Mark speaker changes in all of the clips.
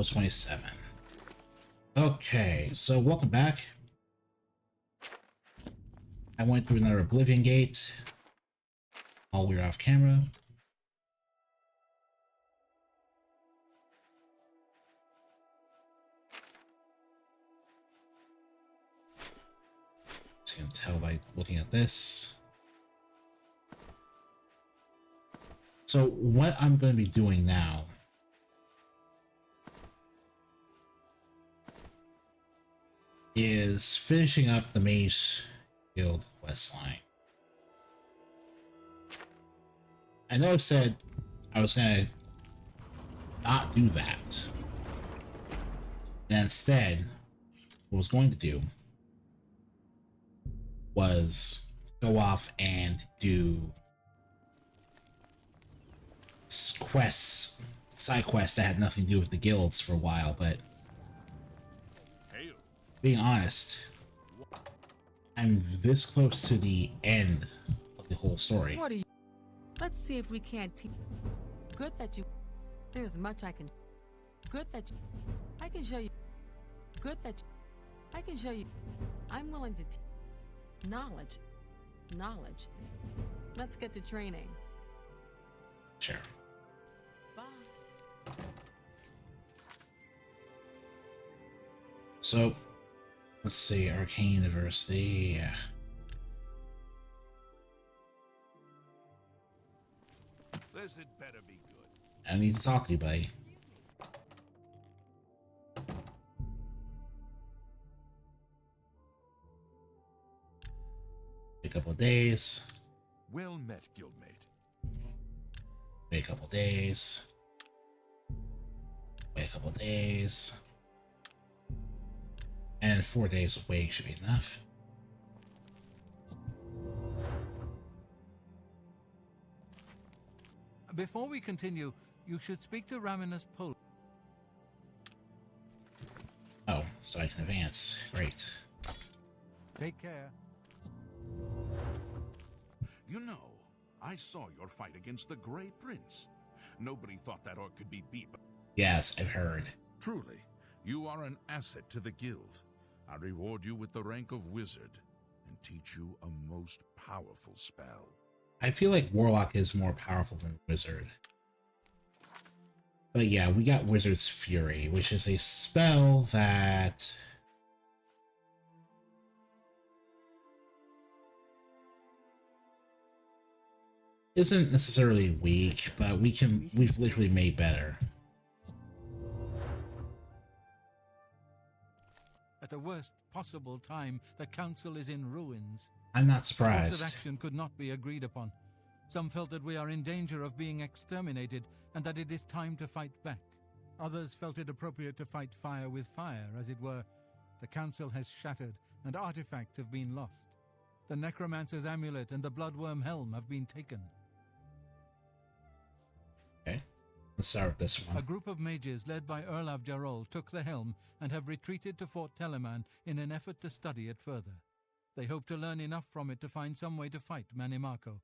Speaker 1: 27. Okay, so welcome back. I went through another Oblivion gate while we were off camera. Just gonna tell by looking at this. So what I'm going to be doing now is finishing up the Mage Guild questline. I know I said I was going to not do that. And instead, what I was going to do was go off and do quests, side quests that had nothing to do with the guilds for a while, but being honest, I'm this close to the end of the whole story.
Speaker 2: What are you? Let's see if we can't teach. Good that you. There's much I can. Good that you. I can show you. Good that you. I can show you. I'm willing to teach. Knowledge. Knowledge. Let's get to training.
Speaker 1: Sure.
Speaker 2: Bye.
Speaker 1: So, let's see, Arcane University, yeah.
Speaker 3: This had better be good.
Speaker 1: I need to talk to you, buddy. Wait a couple of days.
Speaker 3: Well met, guildmate.
Speaker 1: Wait a couple of days. Wait a couple of days. And 4 days of waiting should be enough.
Speaker 4: Before we continue, you should speak to Raminus Pol.
Speaker 1: Oh, so I can advance. Great.
Speaker 4: Take care.
Speaker 3: You know, I saw your fight against the Grey Prince. Nobody thought that orc could be beat.
Speaker 1: Yes, I've heard.
Speaker 3: Truly, you are an asset to the guild. I reward you with the rank of wizard and teach you a most powerful spell.
Speaker 1: I feel like Warlock is more powerful than Wizard. But yeah, we got Wizard's Fury, which is a spell that isn't necessarily weak, but we've literally made better.
Speaker 4: At the worst possible time, the council is in ruins.
Speaker 1: I'm not
Speaker 4: Course of
Speaker 1: surprised.
Speaker 4: action could not be agreed upon. Some felt that we are in danger of being exterminated and that it is time to fight back. Others felt it appropriate to fight fire with fire, as it were. The council has shattered and artifacts have been lost. The necromancer's amulet and the bloodworm helm have been taken.
Speaker 1: Okay, let's start with this
Speaker 4: A
Speaker 1: one.
Speaker 4: group of mages led by Erlav Jarol took the helm and have retreated to Fort Telemann in an effort to study it further. They hope to learn enough from it to find some way to fight Mannimarco.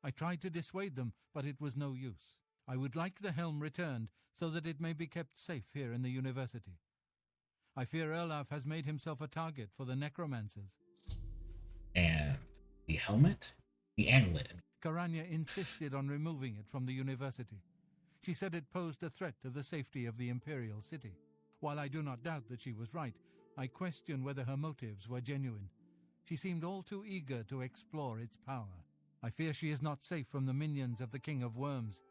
Speaker 4: I tried to dissuade them, but it was no use. I would like the helm returned so that it may be kept safe here in the university. I fear Erlav has made himself a target for the necromancers.
Speaker 1: And the helmet? The amulet.
Speaker 4: Karanya insisted on removing it from the university. She said it posed a threat to the safety of the imperial city. While I do not doubt that she was right, I question whether her motives were genuine. She seemed all too eager to explore its power. I fear she is not safe from the minions of the King of Worms.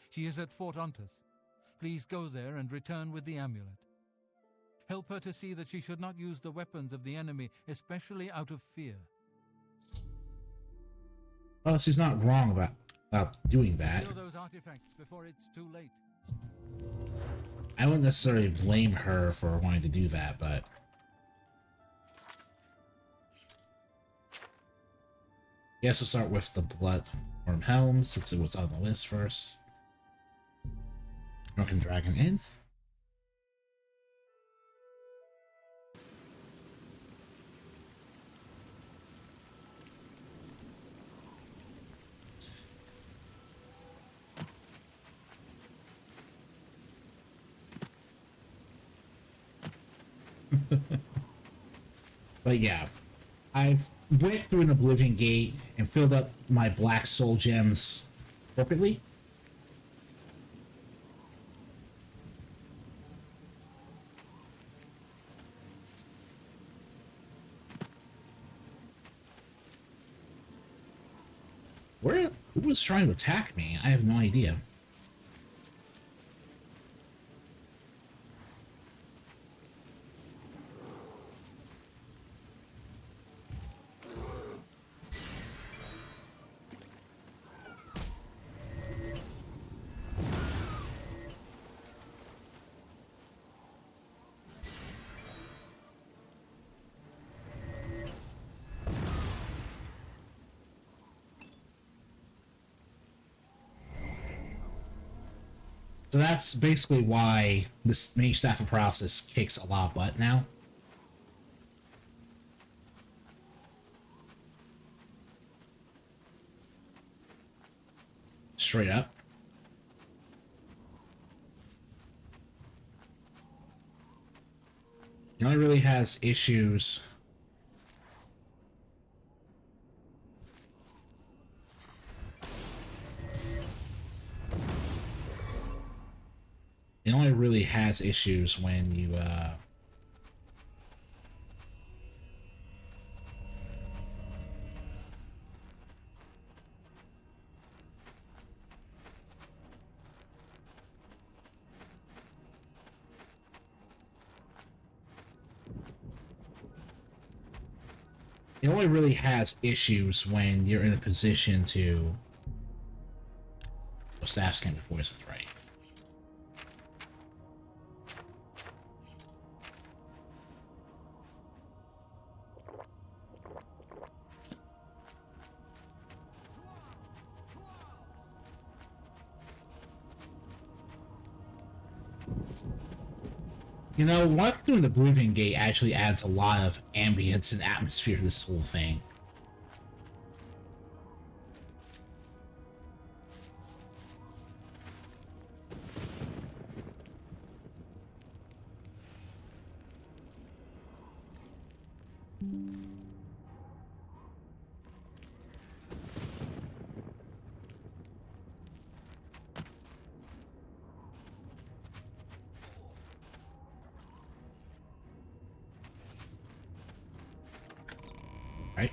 Speaker 4: She is at Fort Ontus. Please go there and return with the amulet. Help her to see that she should not use the weapons of the enemy, especially out of fear.
Speaker 1: Oh, she's not wrong about doing that.
Speaker 4: Steal those artifacts before it's too late.
Speaker 1: I wouldn't necessarily blame her for wanting to do that, but yes, we'll start with the Bloodworm Helm, since it was on the list first. Drunken Dragon Inn. But yeah, I went through an Oblivion gate and filled up my black soul gems appropriately. Who was trying to attack me? I have no idea. So that's basically why this Mage Staff of Paralysis kicks a lot of butt now. Straight up. It only really has issues. It only really has issues when you it only really has issues when you're in a position to staffs can be poisoned, right? You know, walking through the Oblivion Gate actually adds a lot of ambience and atmosphere to this whole thing. Right?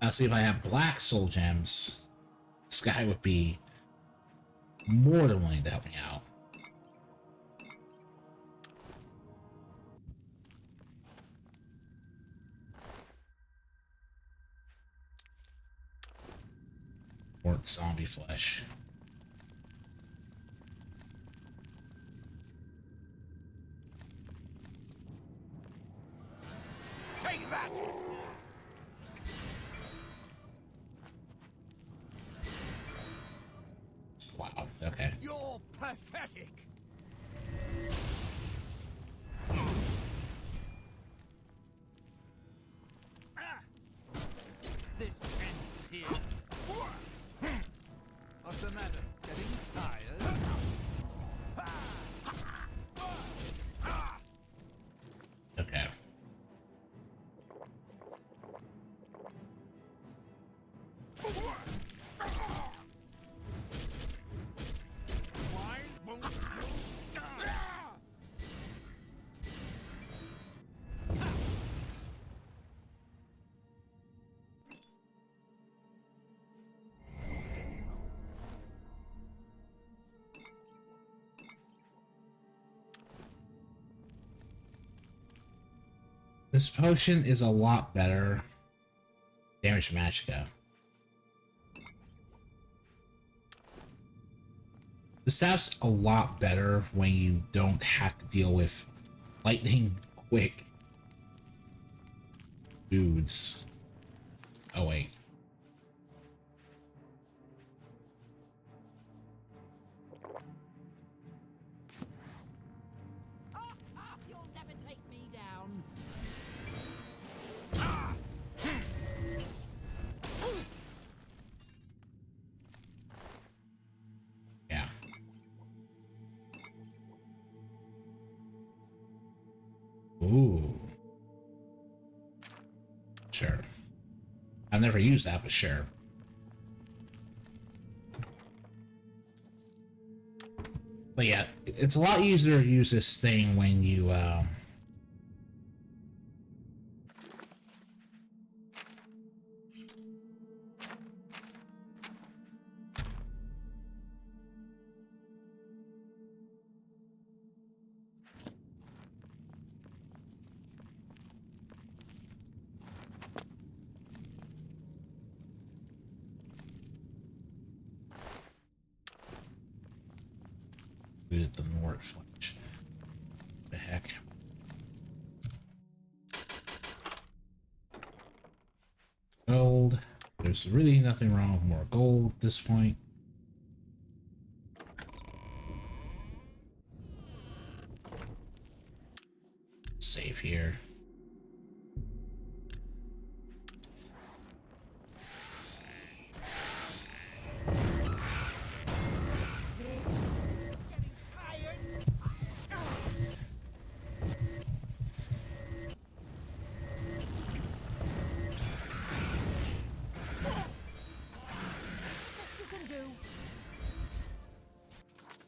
Speaker 1: I'll see if I have black soul gems. This guy would be more than willing to help me out. Or zombie flesh.
Speaker 3: Take that!
Speaker 1: Wow, okay.
Speaker 3: You're pathetic! This ends here. What's the matter? Getting tired?
Speaker 1: Okay.
Speaker 3: Why won't you die?
Speaker 1: This potion is a lot better. Damage Magicka. The staff's a lot better when you don't have to deal with lightning quick dudes. Oh wait. Sure. I've never used that, but sure. But yeah, it's a lot easier to use this thing when you, did the Nord flinch. The heck? Gold. There's really nothing wrong with more gold at this point. Save here.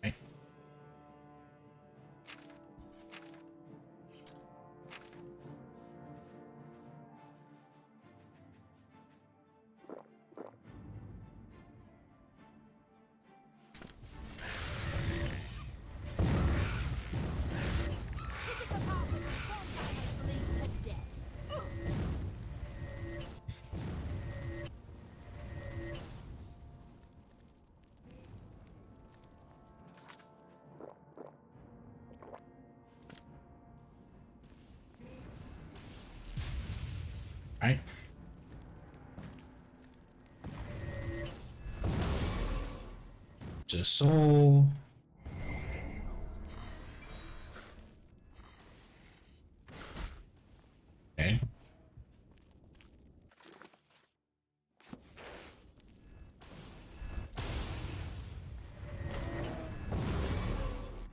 Speaker 1: Right. Right. Just soul. Okay.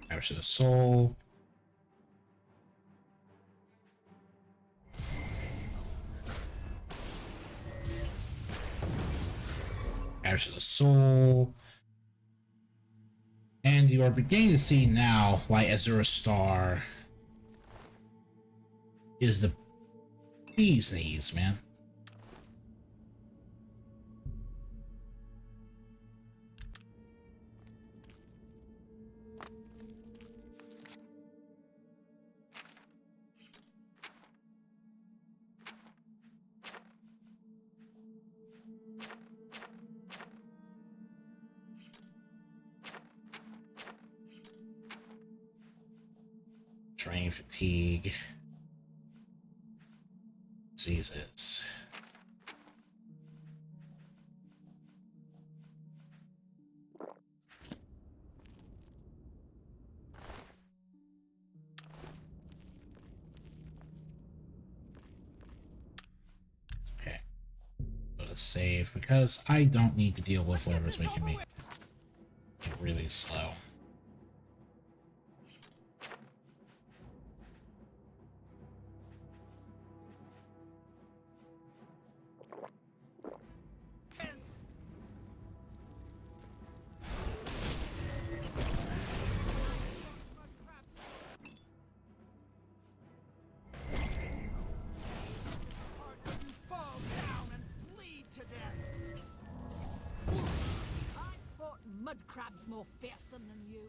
Speaker 1: Capture the soul. Capture the soul. And you are beginning to see now why Azura Star is the bee's knees, man. Drain fatigue. Diseases. Okay. Go to save because I don't need to deal with whatever's making me really slow.
Speaker 5: Mud crabs more fearsome than you.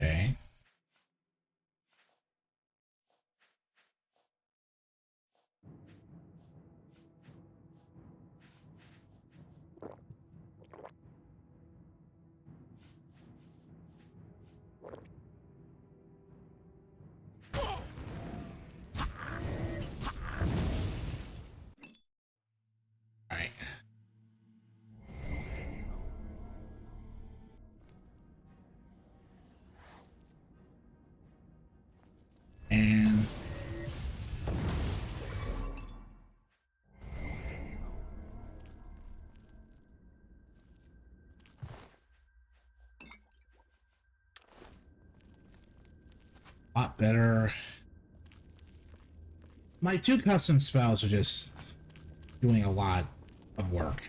Speaker 1: Okay. A lot better. My 2 custom spells are just doing a lot of work.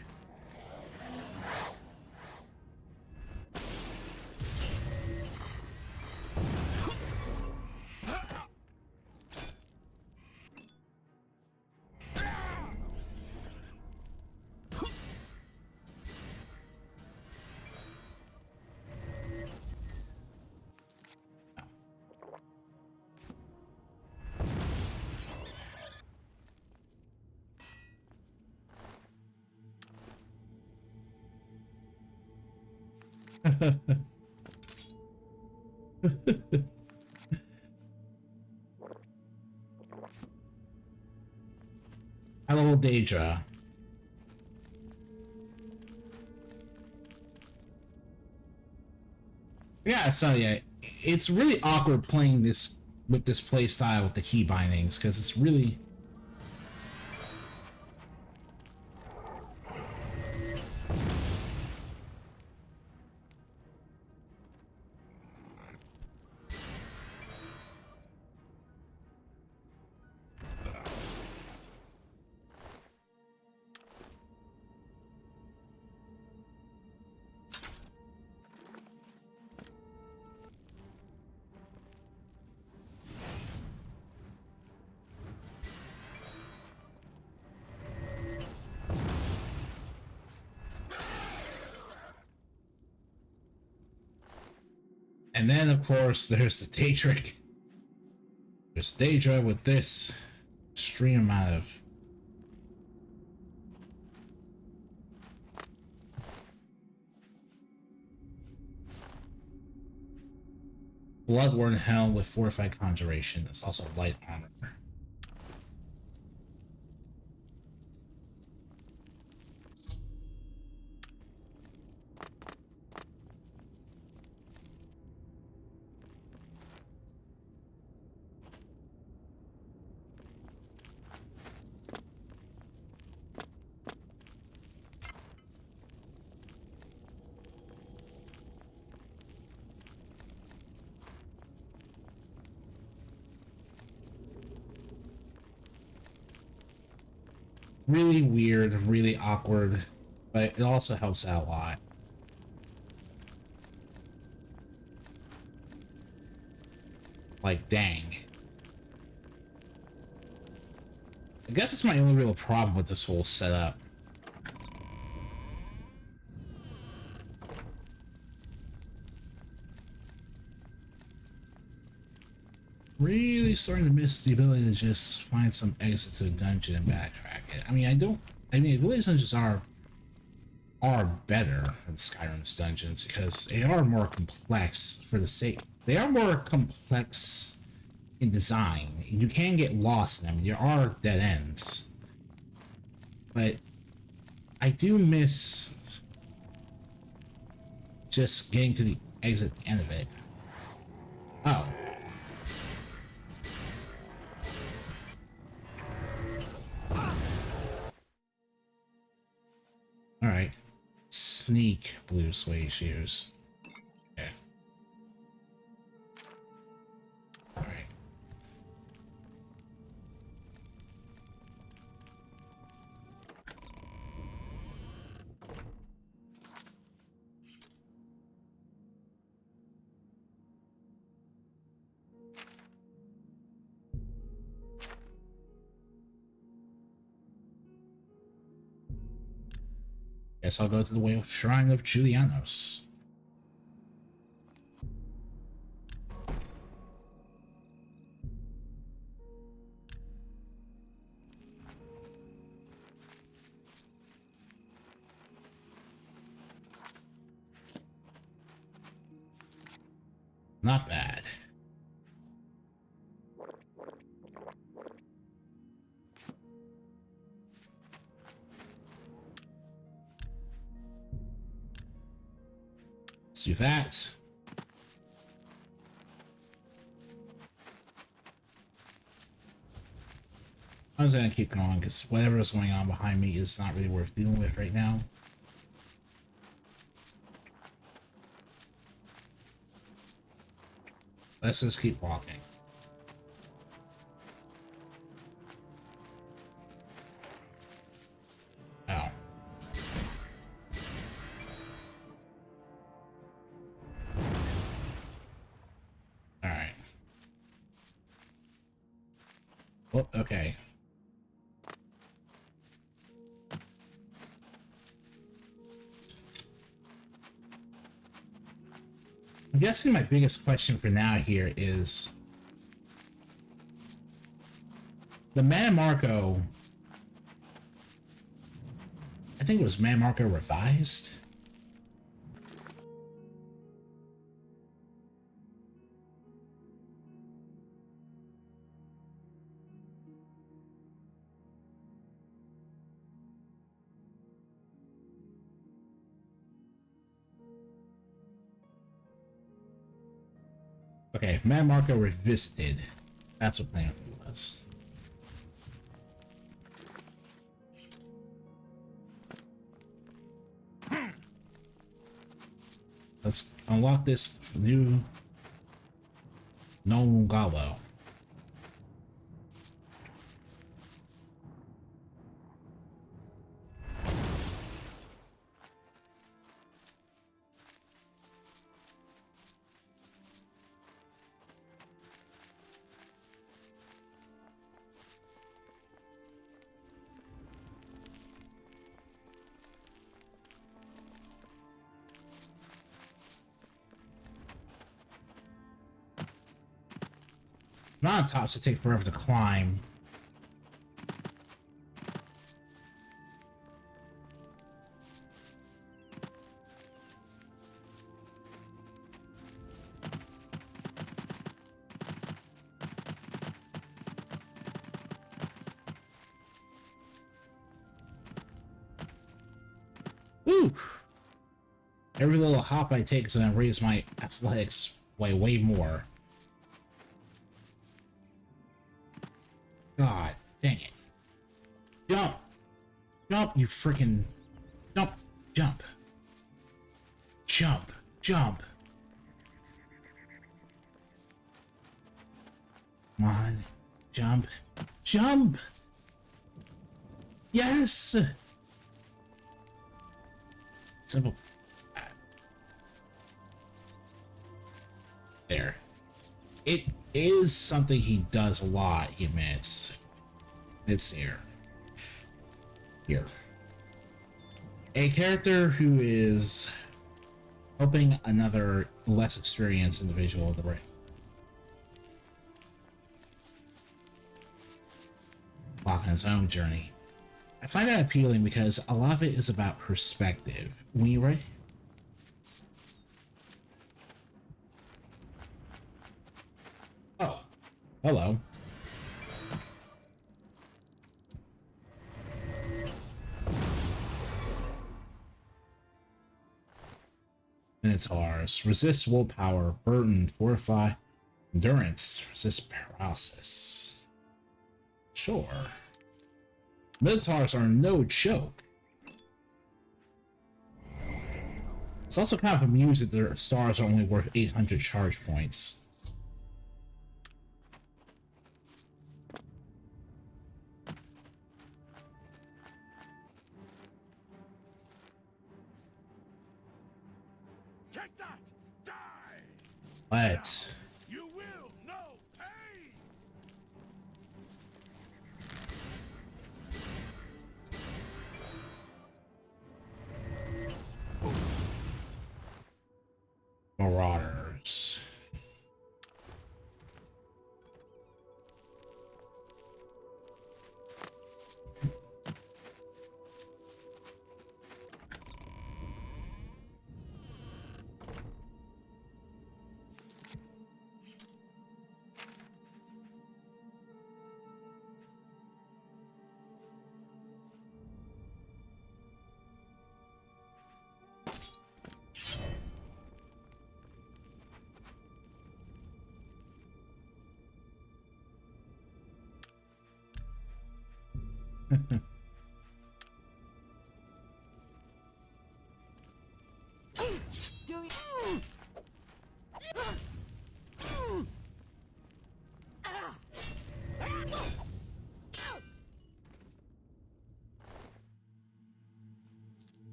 Speaker 1: Hello, Daedra. Yeah, so yeah, it's really awkward playing this with this play style with the key bindings because it's really. And then, of course, there's the Daedric. There's Daedra with this extreme amount of Bloodworn Helm with fortified conjuration. It's also light armor. Really weird, really awkward, but it also helps out a lot. Like, dang. I guess that's my only real problem with this whole setup. Really starting to miss the ability to just find some exits to the dungeon and backtrack it. I mean, Oblivion dungeons are better than Skyrim's dungeons because they are more complex for the sake. They are more complex in design. You can get lost in them. There are dead ends. But I do miss just getting to the exit at the end of it. Oh. Alright. Sneak blue suede shoes. Okay. Alright. Guess I'll go to the way of Shrine of Julianos. Not bad. Let's do that. I'm just gonna keep going because whatever is going on behind me is not really worth dealing with right now. Let's just keep walking. Oh, okay. I'm guessing my biggest question for now here is the Mannimarco. I think it was Mannimarco revised. Okay, Mannimarco revisited. That's what plan was. Let's unlock this new known Gallo. Mountaintops to take forever to climb. Ooh! Every little hop I take is gonna raise my athletics way more. God dang it. Jump! Jump, you freaking... Jump! Jump! Jump! Jump! Come on. Jump! Jump! Yes! Simple. There. It is something he does a lot, he admits. It's here. Here. A character who is helping another less experienced individual of the ring. Walk on his own journey. I find that appealing because a lot of it is about perspective. When you right? Oh, hello. Minotaurs. Resist willpower. Burden. Fortify. Endurance. Resist paralysis. Sure. Minotaurs are no joke. It's also kind of amusing that their stars are only worth 800 charge points.
Speaker 3: Take that! Die!
Speaker 1: What?
Speaker 3: You will know pain!
Speaker 1: Marauders.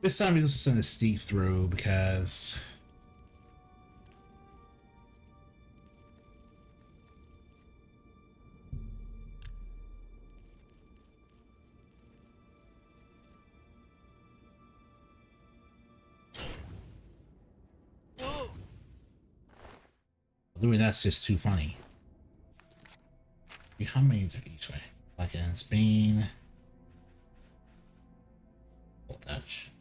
Speaker 1: This time we're just gonna sneak through because doing that's just too funny. How many are each way? Like in Spain. Full touch.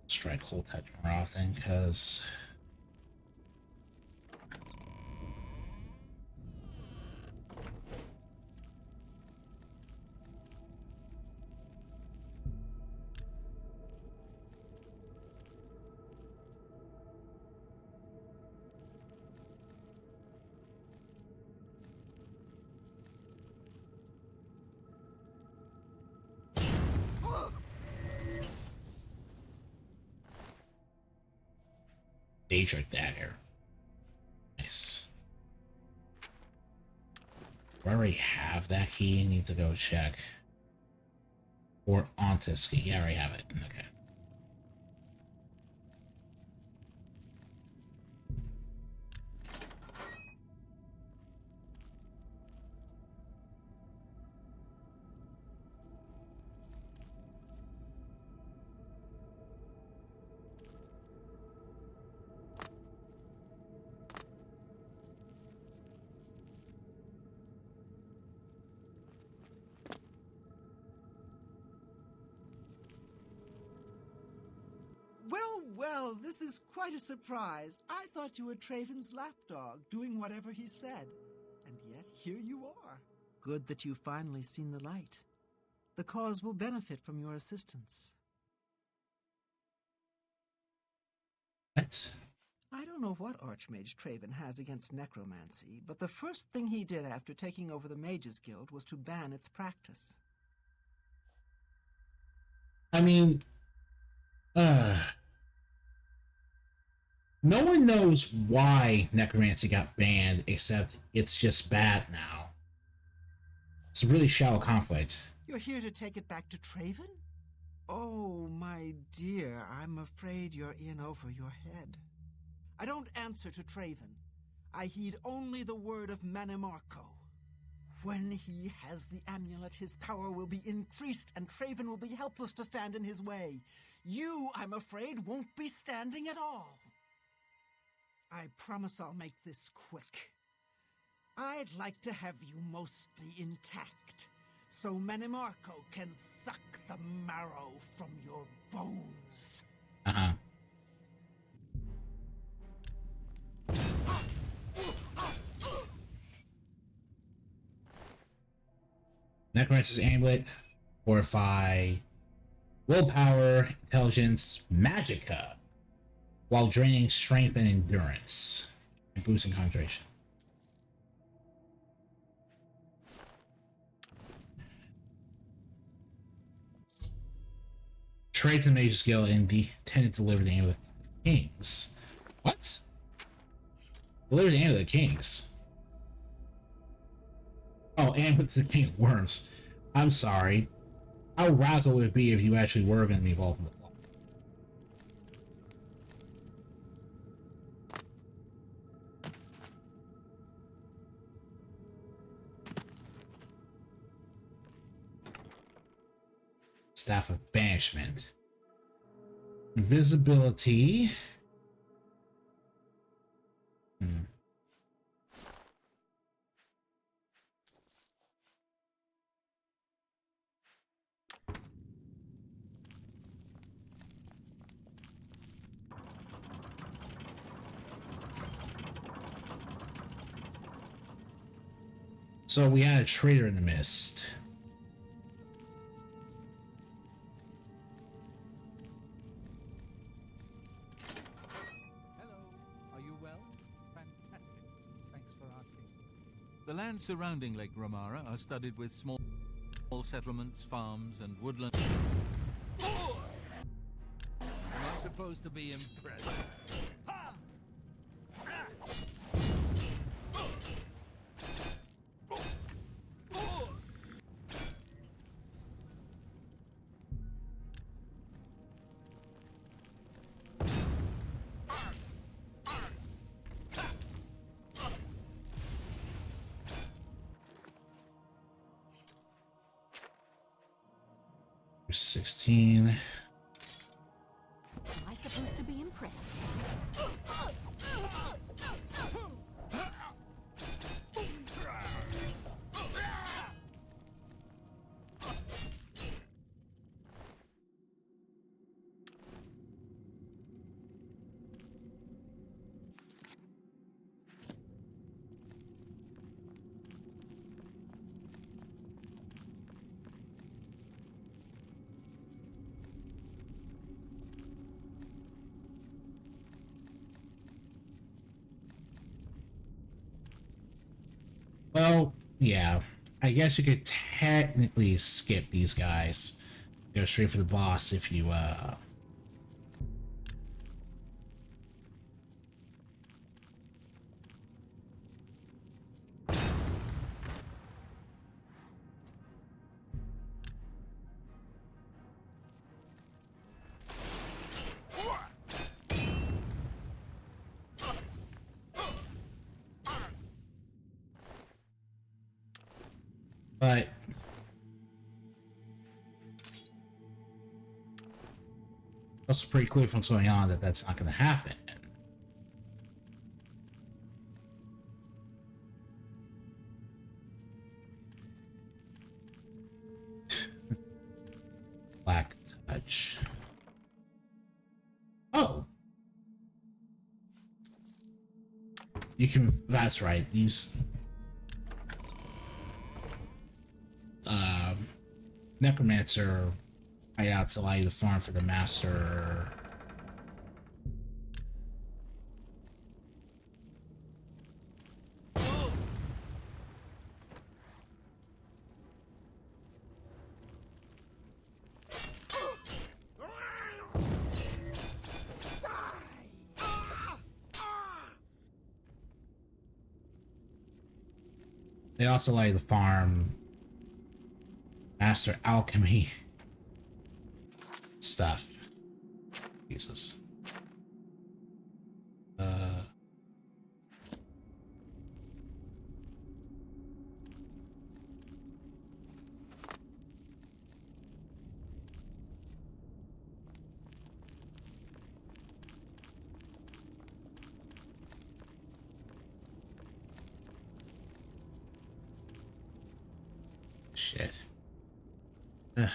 Speaker 1: Strike cold touch more often because Daedric dagger. Nice. Do I already have that key? I need to go check. Or Ontis key. Yeah, I already have it. Okay.
Speaker 6: Well, this is quite a surprise. I thought you were Traven's lapdog, doing whatever he said. And yet, here you are. Good that you've finally seen the light. The cause will benefit from your assistance.
Speaker 1: What?
Speaker 6: I don't know what Archmage Traven has against necromancy, but the first thing he did after taking over the Mages Guild was to ban its practice.
Speaker 1: I mean, no one knows why necromancy got banned, except it's just bad now. It's a really shallow conflict.
Speaker 6: You're here to take it back to Traven? Oh, my dear, I'm afraid you're in over your head. I don't answer to Traven. I heed only the word of Mannimarco. When he has the amulet, his power will be increased, and Traven will be helpless to stand in his way. You, I'm afraid, won't be standing at all. I promise I'll make this quick. I'd like to have you mostly intact, so Mannimarco can suck the marrow from your bones.
Speaker 1: Uh-huh. Necromancer's amulet, fortify, willpower, intelligence, magicka, while draining strength and endurance, and boosting concentration. Trade to the Mage skill and intended to deliver the amulet of kings. What? Deliver the amulet of kings. Oh, amulet to the king of worms. I'm sorry. How radical would it be if you actually were going to be involved in the plot? Staff of Banishment. Invisibility. So we had a traitor in the mist.
Speaker 4: Hello. Are you well? Fantastic. Thanks for asking. The lands surrounding Lake Ramara are studded with small settlements, farms, and woodland. Am I supposed to be impressed?
Speaker 1: 16.
Speaker 5: Am I supposed to be impressed?
Speaker 1: Well, yeah. I guess you could technically skip these guys. Go straight for the boss if you, but also pretty clear from what's going on that that's not going to happen. Black touch. Oh, you can. That's right. These necromancer hideouts allow you to farm for the master. They also allow you to farm master alchemy stuff. Jesus. Shit. Ugh.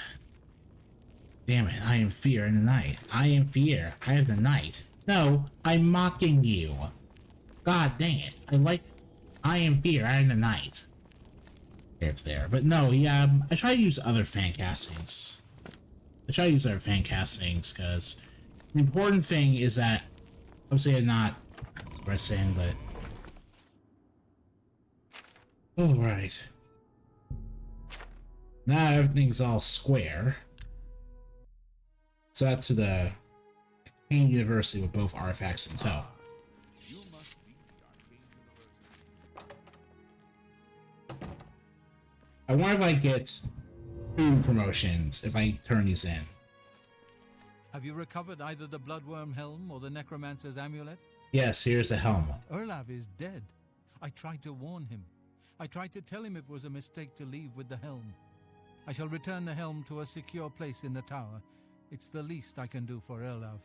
Speaker 1: Damn it, I am fear in the night. I am fear. I am the night. No, I'm mocking you. God dang it. I am fear. I am the night. It's there. But no, yeah, I try to use other fan castings. Because the important thing is that, obviously I'm not pressing, but... Alright. Now everything's all square. So that's to the Arcane University with both artifacts in tow. I wonder if I get 2 promotions if I turn these in.
Speaker 4: Have you recovered either the Bloodworm Helm or the Necromancer's Amulet?
Speaker 1: Yes, here's the helm.
Speaker 4: Erlav is dead. I tried to warn him. I tried to tell him it was a mistake to leave with the helm. I shall return the helm to a secure place in the tower. It's the least I can do for Erlav.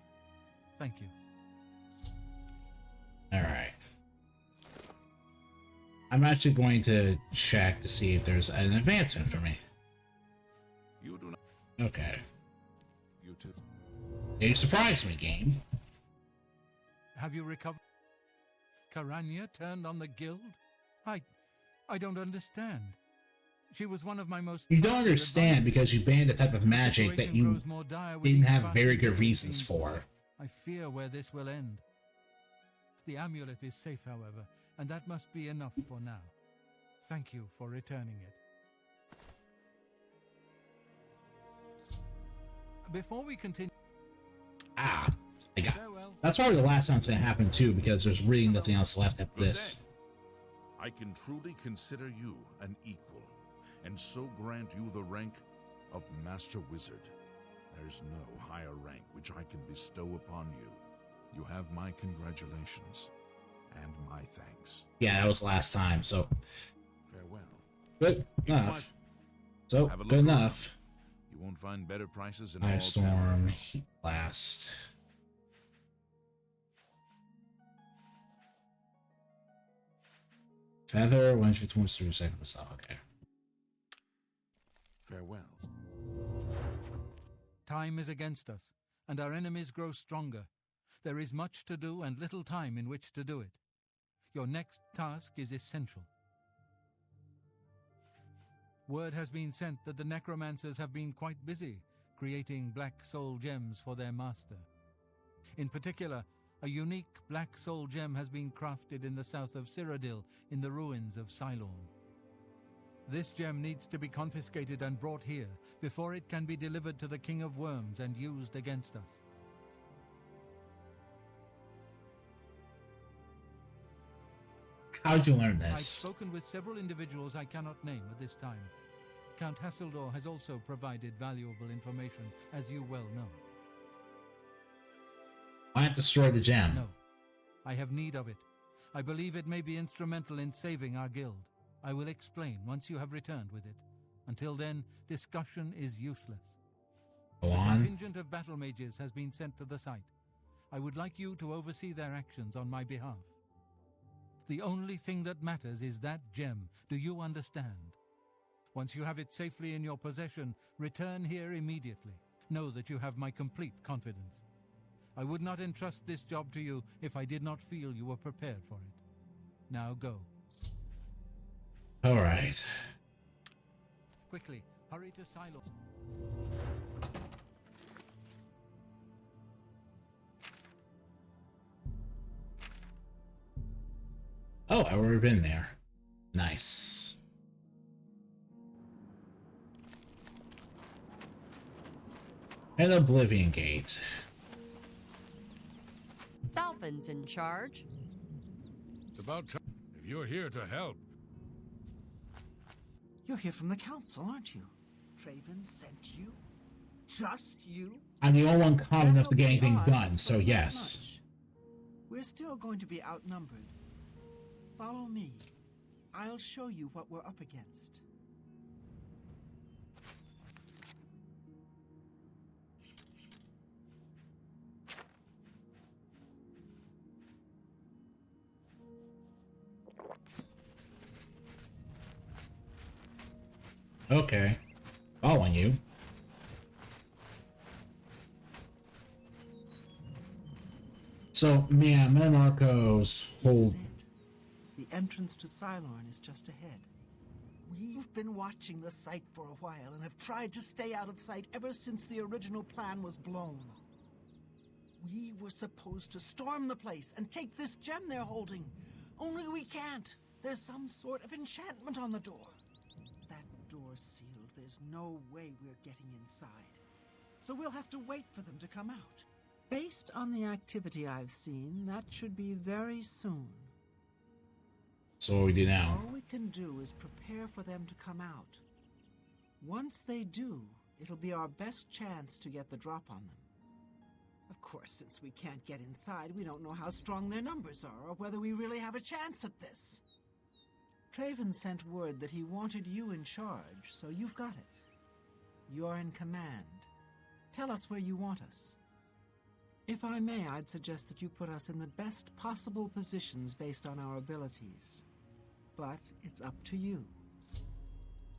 Speaker 4: Thank you.
Speaker 1: Alright. I'm actually going to check to see if there's an advancement for me.
Speaker 3: You do not.
Speaker 1: Okay.
Speaker 3: You too.
Speaker 1: You surprised me, game.
Speaker 4: Have you recovered? Karanya turned on the guild? I don't understand. She was one of my most...
Speaker 1: You don't understand because you banned a type of magic that you didn't have very good reasons for.
Speaker 4: I fear where this will end. The amulet is safe, however, and that must be enough for now. Thank you for returning it. Before we continue...
Speaker 1: Ah, I got...
Speaker 4: Farewell.
Speaker 1: That's probably the last time it's going to happen too, because there's really nothing else left after this.
Speaker 3: I can truly consider you an equal, and so grant you the rank of Master Wizard. There's no higher rank which I can bestow upon you. You have my congratulations, and my thanks.
Speaker 1: Yeah, that was last time, so...
Speaker 3: Farewell.
Speaker 1: Good enough. So, good enough.
Speaker 3: You won't find better prices in all
Speaker 1: Ice
Speaker 3: town.
Speaker 1: storm, heat blast. Feather, 150 moves through a second. Okay.
Speaker 3: Farewell.
Speaker 4: Time is against us, and our enemies grow stronger. There is much to do and little time in which to do it. Your next task is essential. Word has been sent that the necromancers have been quite busy creating black soul gems for their master. In particular, a unique black soul gem has been crafted in the south of Cyrodiil in the ruins of Cylorn. This gem needs to be confiscated and brought here before it can be delivered to the King of Worms and used against us.
Speaker 1: How'd you learn
Speaker 4: I've
Speaker 1: this?
Speaker 4: spoken with several individuals I cannot name at this time. Count Hasseldor has also provided valuable information, as you well know.
Speaker 1: I have destroyed the gem.
Speaker 4: No, I have need of it. I believe it may be instrumental in saving our guild. I will explain once you have returned with it. Until then, discussion is useless.
Speaker 1: Go
Speaker 4: A
Speaker 1: on.
Speaker 4: contingent of battle mages has been sent to the site. I would like you to oversee their actions on my behalf. The only thing that matters is that gem. Do you understand? Once you have it safely in your possession, return here immediately. Know that you have my complete confidence. I would not entrust this job to you if I did not feel you were prepared for it. Now go.
Speaker 1: All right.
Speaker 4: Quickly, hurry to Cylorn.
Speaker 1: Oh, I've already been there. Nice. An Oblivion Gate.
Speaker 7: Dolphin's in charge.
Speaker 3: It's about time. If you're here to help,
Speaker 6: You're here from the council, aren't you? Traven sent you? Just you?
Speaker 1: I'm the only one calm enough to get
Speaker 6: That
Speaker 1: anything
Speaker 6: helps us,
Speaker 1: done, so
Speaker 6: but not
Speaker 1: yes.
Speaker 6: much. We're still going to be outnumbered. Follow me. I'll show you what we're up against.
Speaker 1: Okay. Following you. So, man, Mannimarco's
Speaker 6: This
Speaker 1: whole...
Speaker 6: is it. The entrance to Cylorn is just ahead. We've been watching the site for a while and have tried to stay out of sight ever since the original plan was blown. We were supposed to storm the place and take this gem they're holding. Only we can't. There's some sort of enchantment on the door. That door's sealed. There's no way we're getting inside. So we'll have to wait for them to come out. Based on the activity I've seen, that should be very soon.
Speaker 1: So what we do now?
Speaker 6: All we can do is prepare for them to come out. Once they do, it'll be our best chance to get the drop on them. Of course, since we can't get inside, we don't know how strong their numbers are or whether we really have a chance at this. Traven sent word that he wanted you in charge, so you've got it. You're in command. Tell us where you want us. If I may, I'd suggest that you put us in the best possible positions based on our abilities. But it's up to you.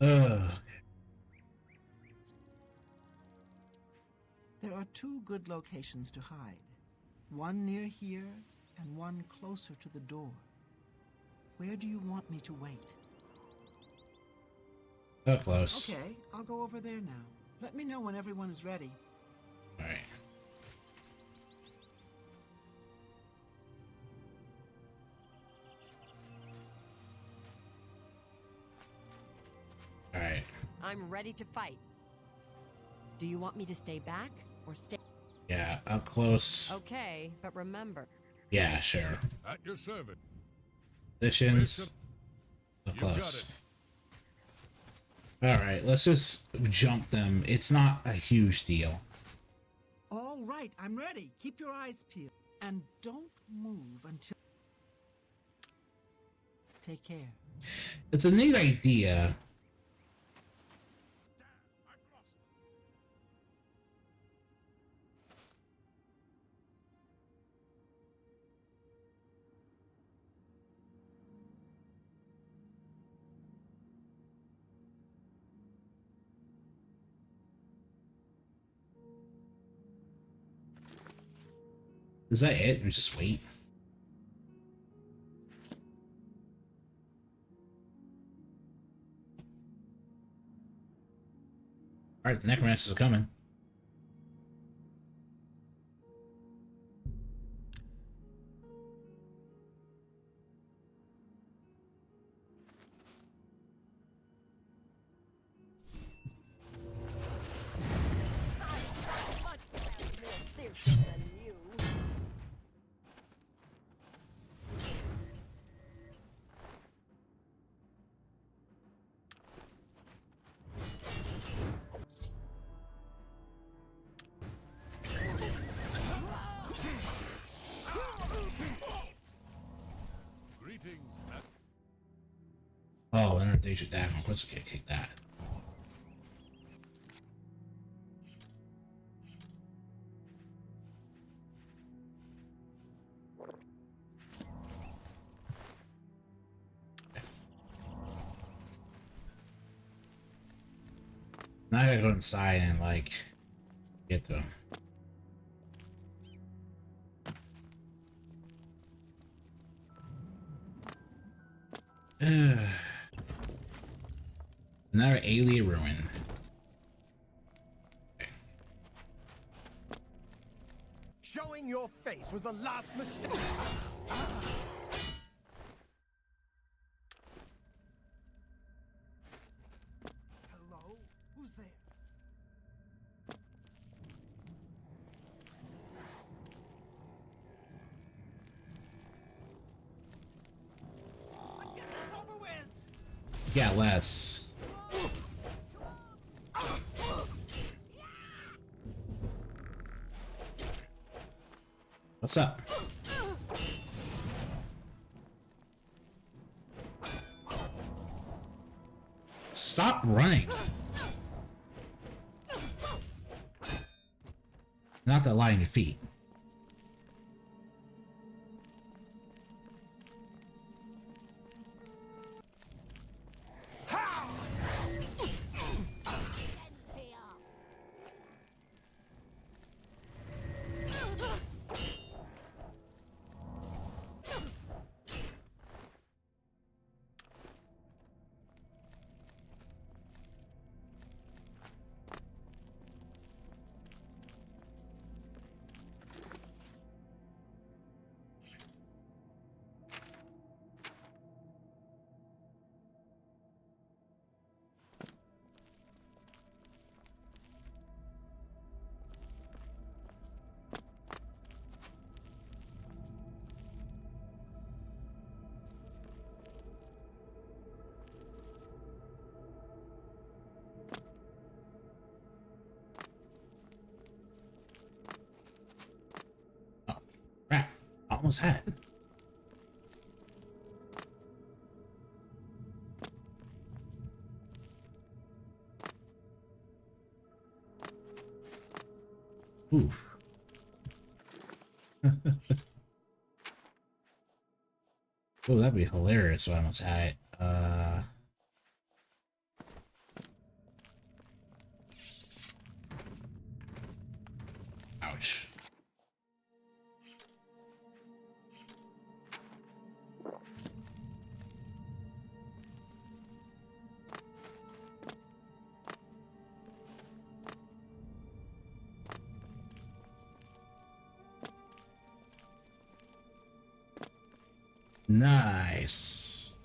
Speaker 1: Ugh.
Speaker 6: There are two good locations to hide. One near here and one closer to the door. Where do you want me to wait?
Speaker 1: So close.
Speaker 6: Okay, I'll go over there now. Let me know when everyone is ready.
Speaker 1: Alright. Alright.
Speaker 7: I'm ready to fight. Do you want me to stay back or stay?
Speaker 1: Yeah, up close.
Speaker 7: Okay, but remember.
Speaker 1: Yeah, sure.
Speaker 3: at your service.
Speaker 1: Positions. Up
Speaker 3: You got
Speaker 1: close.
Speaker 3: it.
Speaker 1: Alright, let's just jump them. It's not a huge deal.
Speaker 6: All right, I'm ready. Keep your eyes peeled. And don't move until... Take care.
Speaker 1: It's a neat idea. Is that it? We just wait. Alright, the necromancers are coming. Oh, Inundation Dagon. What's a kick that? Now I gotta go inside and like get to him. Another alien ruin. Okay.
Speaker 8: Showing your face was the last mistake.
Speaker 6: Hello? Who's there? Let's get this over with!
Speaker 1: Yeah, let's. What's up? Stop running. Not that lie on your feet. Crap, almost had it. Oof. Oh, that'd be hilarious if I almost had it. Ouch. Nice.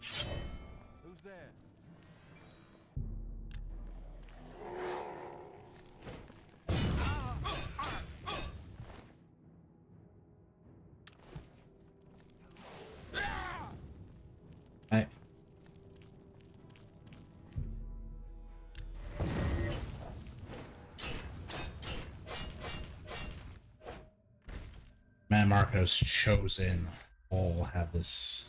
Speaker 4: Who's there?
Speaker 1: I Mannimarco's chosen all have this.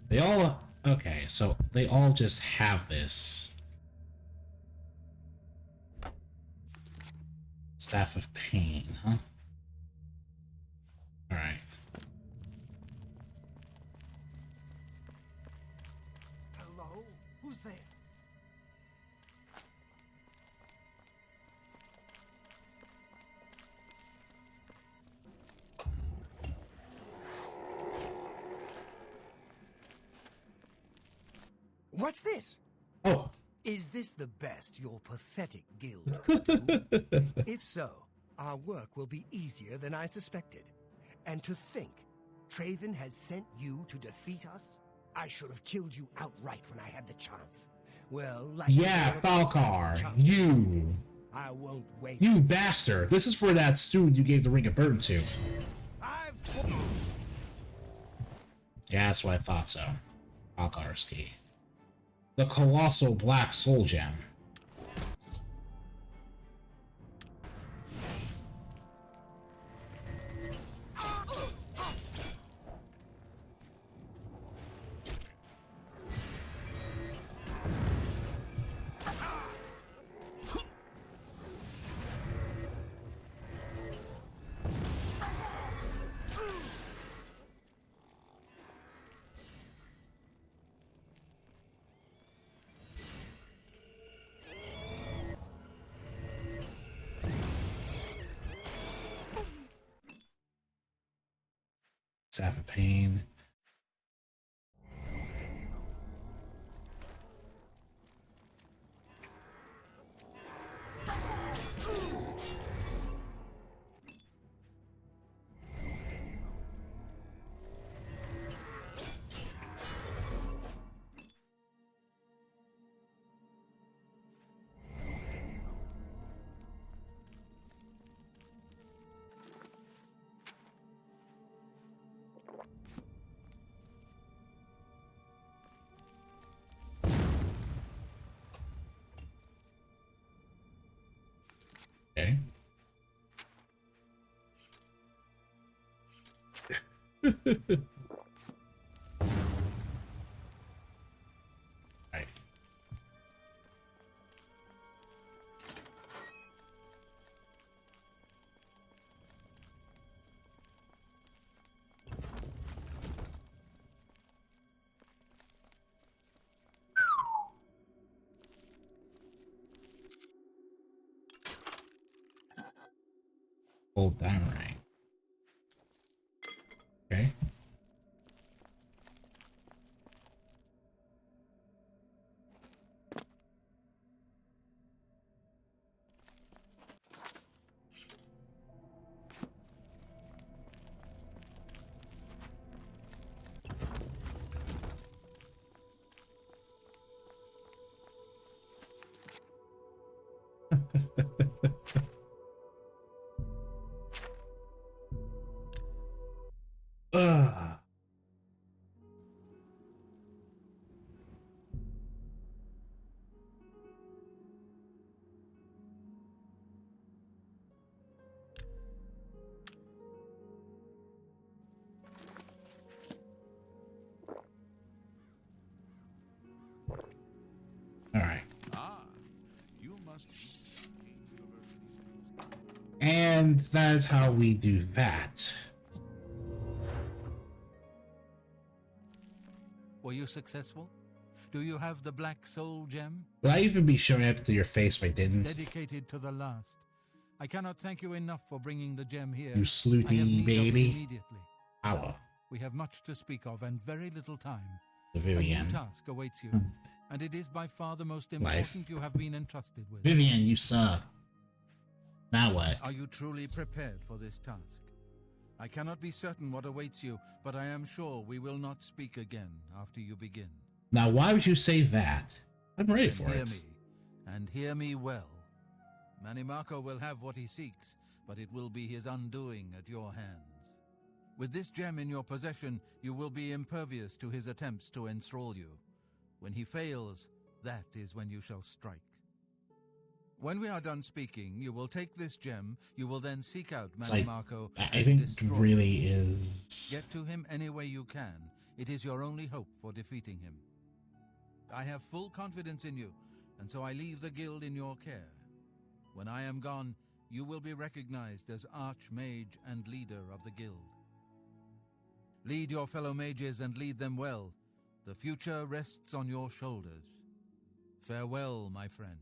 Speaker 1: They all okay, so they all just have this. Staff of Pain, huh? Alright.
Speaker 6: Hello? Who's there?
Speaker 8: What's this?
Speaker 1: Oh.
Speaker 8: Is this the best your pathetic guild could do? If so, our work will be easier than I suspected. And to think, Traven has sent you to defeat us? I should have killed you outright when I had the chance. Well, like
Speaker 1: Yeah, Falcar, you.
Speaker 8: I won't waste.
Speaker 1: You bastard. This is for that student you gave the Ring of Burden to. Yeah, that's what I thought so. Falcar's key. The Colossal Black Soul Gem. Sap of Pain. Okay. Right. Hold down right. Okay. Ugh. All right.
Speaker 3: Ah, you must.
Speaker 1: And that's how we do that.
Speaker 4: Were you successful? Do you have the Black Soul Gem?
Speaker 1: Would I even be showing up to your face if I didn't?
Speaker 4: Dedicated to the last. I cannot thank you enough for bringing the gem here.
Speaker 1: You sleuthy
Speaker 4: I have need of it
Speaker 1: baby.
Speaker 4: immediately.
Speaker 1: Ow.
Speaker 4: We have much to speak of and very little time.
Speaker 1: The
Speaker 4: A
Speaker 1: Vivian.
Speaker 4: new task awaits you, and it is by far the most
Speaker 1: Life.
Speaker 4: important you have been entrusted with.
Speaker 1: Vivian, you suck. Now what?
Speaker 4: Are you truly prepared for this task? I cannot be certain what awaits you, but I am sure we will not speak again after you begin.
Speaker 1: Now, why would you say that? I'm ready
Speaker 4: Then
Speaker 1: for
Speaker 4: hear
Speaker 1: it.
Speaker 4: me, and hear me well. Mannimarco will have what he seeks, but it will be his undoing at your hands. With this gem in your possession, you will be impervious to his attempts to enthrall you. When he fails, that is when you shall strike. When we are done speaking, you will take this gem, you will then seek out
Speaker 1: It's like,
Speaker 4: Mannimarco
Speaker 1: I
Speaker 4: and
Speaker 1: think it
Speaker 4: destroy
Speaker 1: really
Speaker 4: him.
Speaker 1: is.
Speaker 4: Get to him any way you can. It is your only hope for defeating him. I have full confidence in you, and so I leave the guild in your care. When I am gone, you will be recognized as Archmage and leader of the guild. Lead your fellow mages and lead them well. The future rests on your shoulders. Farewell, my friend.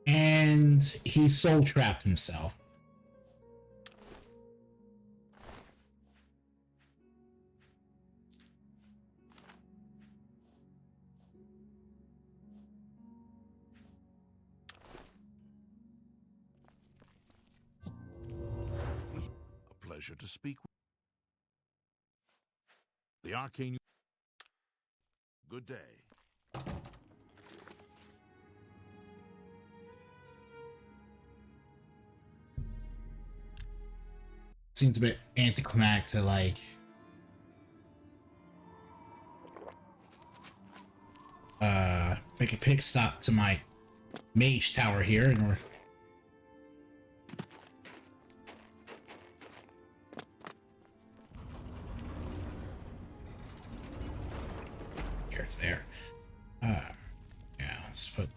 Speaker 1: And he soul trapped himself.
Speaker 3: A pleasure to speak with the arcane. Good day.
Speaker 1: Seems a bit anticlimactic to like make a pit stop to my mage tower here in order. Here's there. Yeah, let's put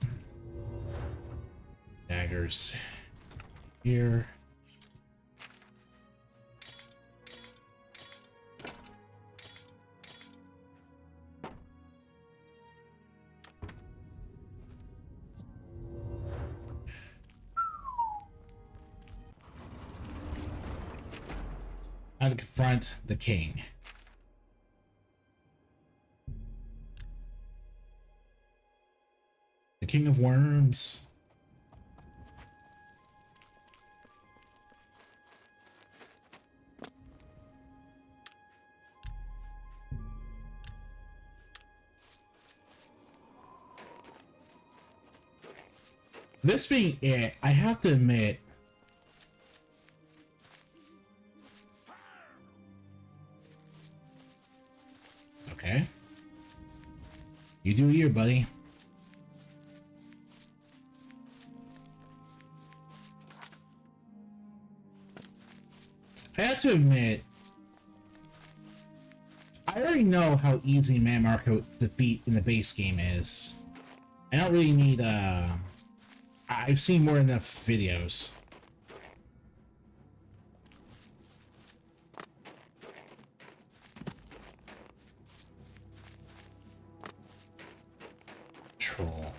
Speaker 1: daggers here. How to confront the king. The king of worms. This being it, I have to admit, okay, you do you, buddy. I have to admit, I already know how easy Mannimarco defeat in the base game is. I don't really need, I've seen more enough videos. Troll.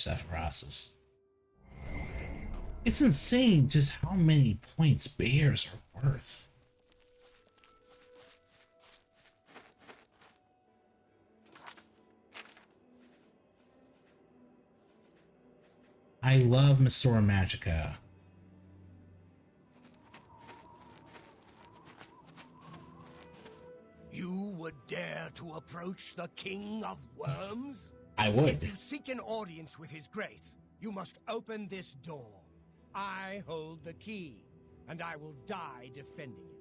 Speaker 1: That process. It's insane just how many points bears are worth. I love Misora Magica.
Speaker 8: You would dare to approach the King of Worms?
Speaker 1: I would.
Speaker 8: If you seek an audience with His Grace, you must open this door. I hold the key, and I will die defending it.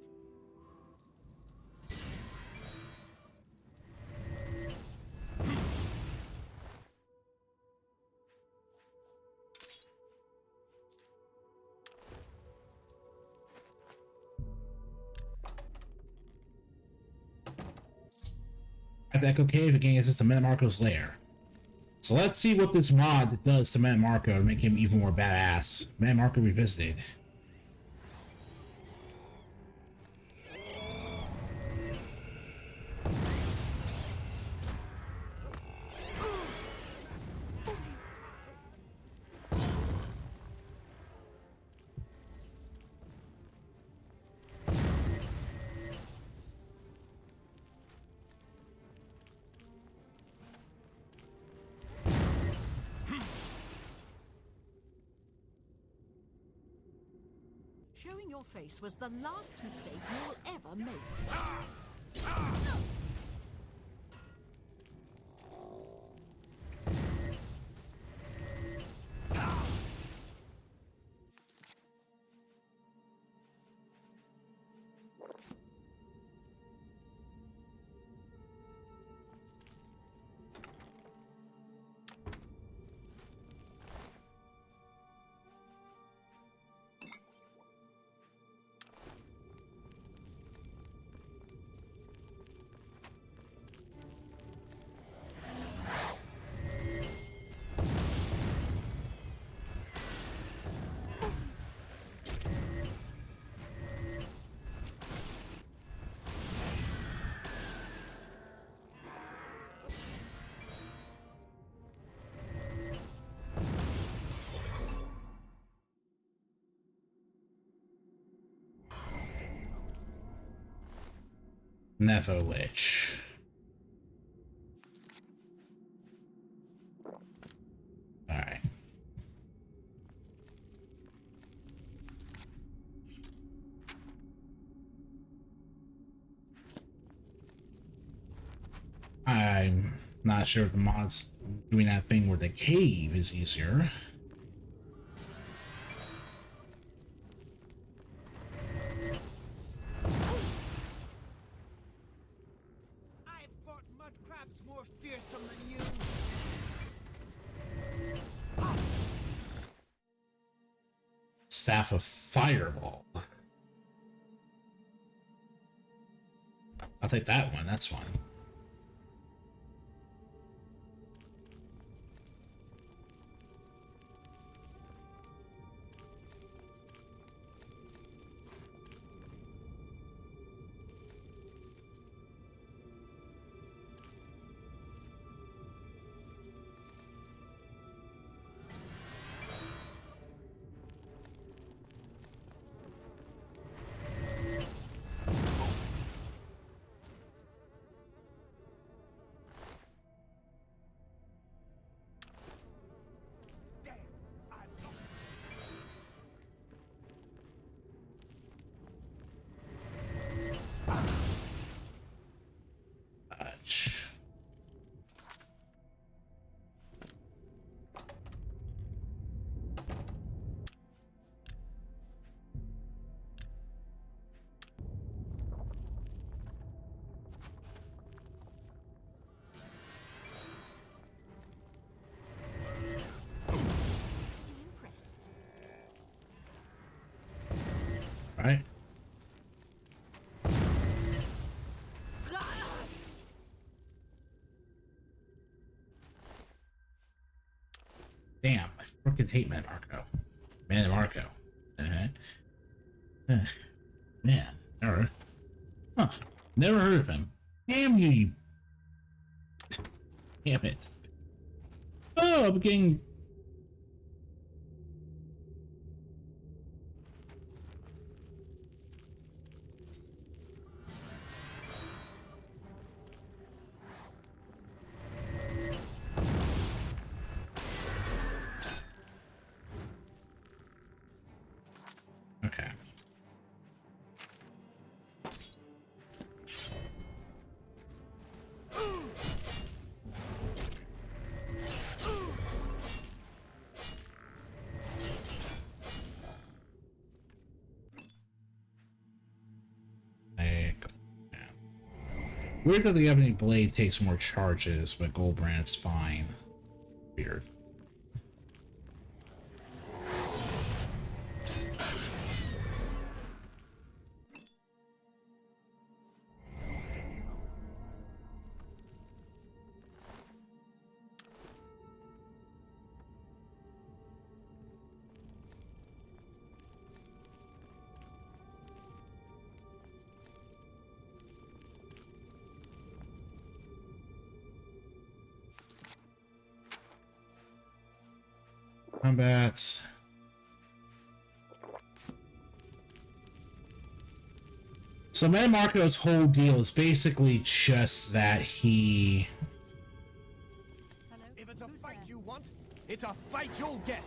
Speaker 1: At the Echo Cave, again, is just a Mannimarco's lair. So let's see what this mod does to Mannimarco to make him even more badass. Mannimarco Revisited.
Speaker 5: Showing your face was the last mistake you will ever make.
Speaker 1: Never Lich. Alright. I'm not sure if the mod's doing that thing where the cave is easier.
Speaker 6: I've fought mud crabs more fearsome than you.
Speaker 1: Staff of Fireball. I'll take that one, that's fine.
Speaker 5: Impressed.
Speaker 1: Right? Damn, I freaking hate Mannimarco. Mannimarco. Man, never. Huh. Never heard of him. Damn you, you. Damn it. Oh, I'm getting. Okay. Weird that the Ebony Blade takes more charges, but Goldbrand's fine. Weird. Combat. So Mannimarco's whole deal is basically just that he...
Speaker 5: Hello?
Speaker 8: If it's a
Speaker 5: Who's
Speaker 8: fight
Speaker 5: there?
Speaker 8: you want, it's a fight you'll get.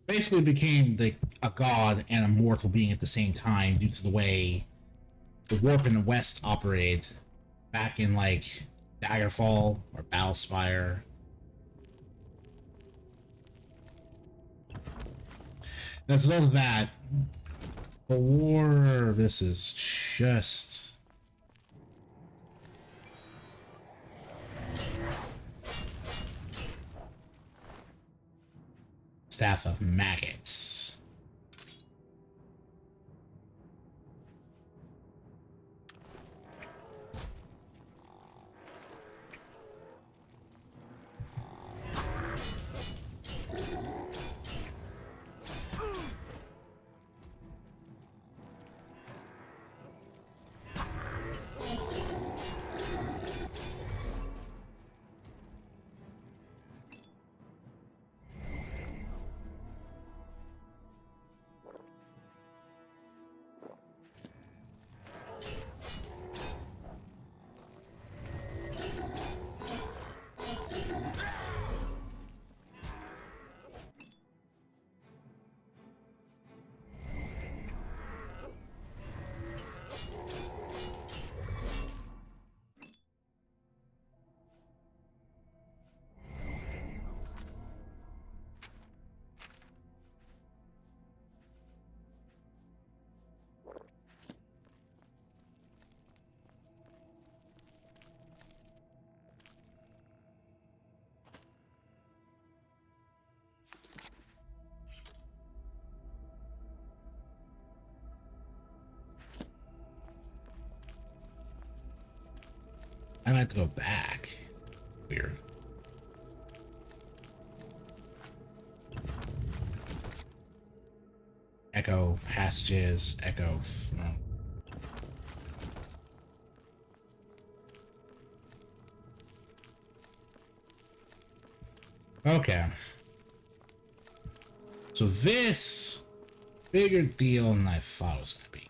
Speaker 1: basically became a god and a mortal being at the same time due to the way the warp in the West operated back in like Daggerfall or Battlespire. And as well as that, the war, this is just... Staff of Maggots. I might have to go back. Weird. Echo passages, echo. Okay. So this bigger deal than I thought it was gonna be.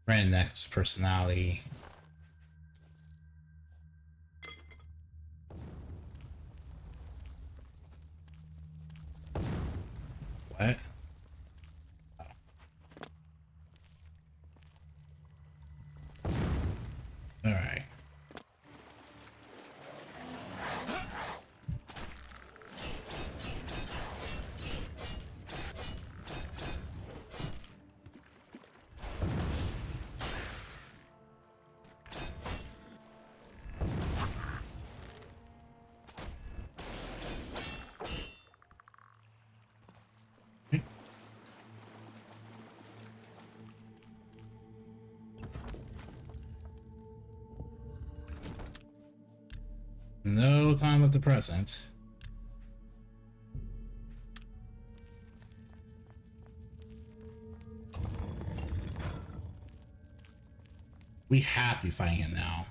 Speaker 1: Brand next personality. What? All right. No time at the present. We happy fighting him now.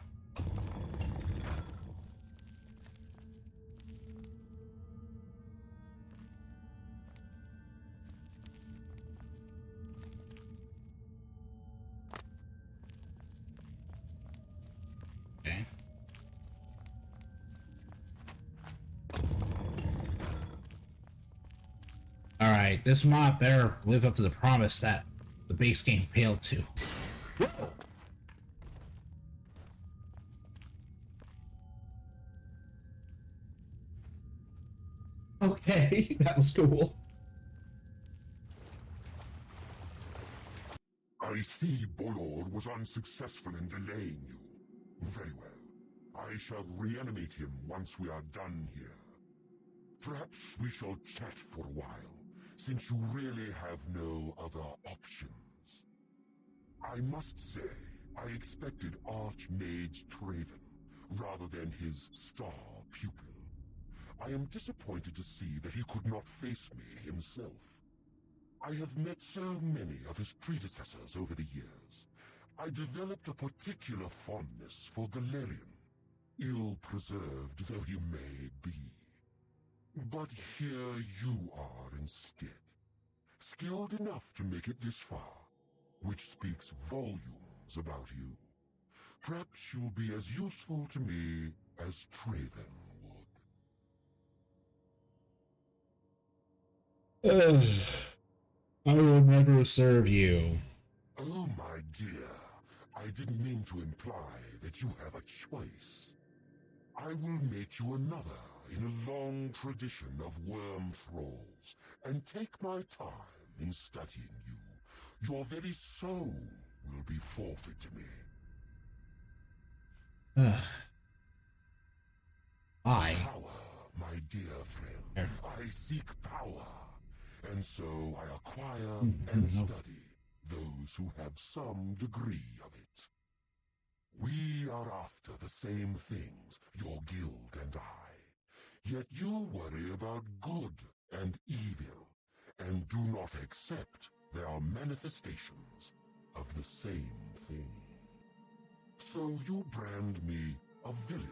Speaker 1: Okay. Alright, this mod better live up to the promise that the base game failed to. Okay, that was cool.
Speaker 9: I see Bolord was unsuccessful in delaying you. Very well. I shall reanimate him once we are done here. Perhaps we shall chat for a while, since you really have no other options. I must say, I expected Archmage Traven, rather than his star pupil. I am disappointed to see that he could not face me himself. I have met so many of his predecessors over the years. I developed a particular fondness for Galerion, ill-preserved though he may be. But here you are instead, skilled enough to make it this far, which speaks volumes about you. Perhaps you'll be as useful to me as Traven would.
Speaker 1: I will never serve you.
Speaker 9: Oh, my dear, I didn't mean to imply that you have a choice. I will make you another in a long tradition of worm thralls, and take my time in studying you. Your very soul will be forfeit to me. Power, my dear friend. I seek power, and so I acquire and study those who have some degree of it. We are after the same things, your guild and I. Yet you worry about good and evil, and do not accept there are manifestations of the same thing. So you brand me a villain,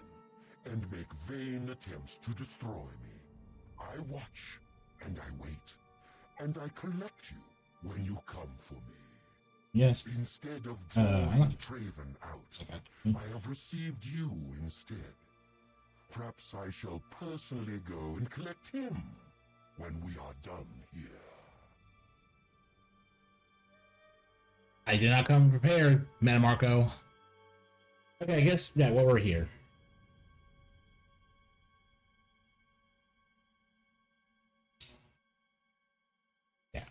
Speaker 9: and make vain attempts to destroy me. I watch, and I wait, and I collect you when you come for me.
Speaker 1: Yes.
Speaker 9: Instead of
Speaker 1: I
Speaker 9: drawing
Speaker 1: don't-
Speaker 9: Traven out,
Speaker 1: Okay.
Speaker 9: I have received you instead. Perhaps I shall personally go and collect him when we are done here.
Speaker 1: I did not come prepared, Mannimarco. Okay, I guess, yeah, well, we're here. Yeah.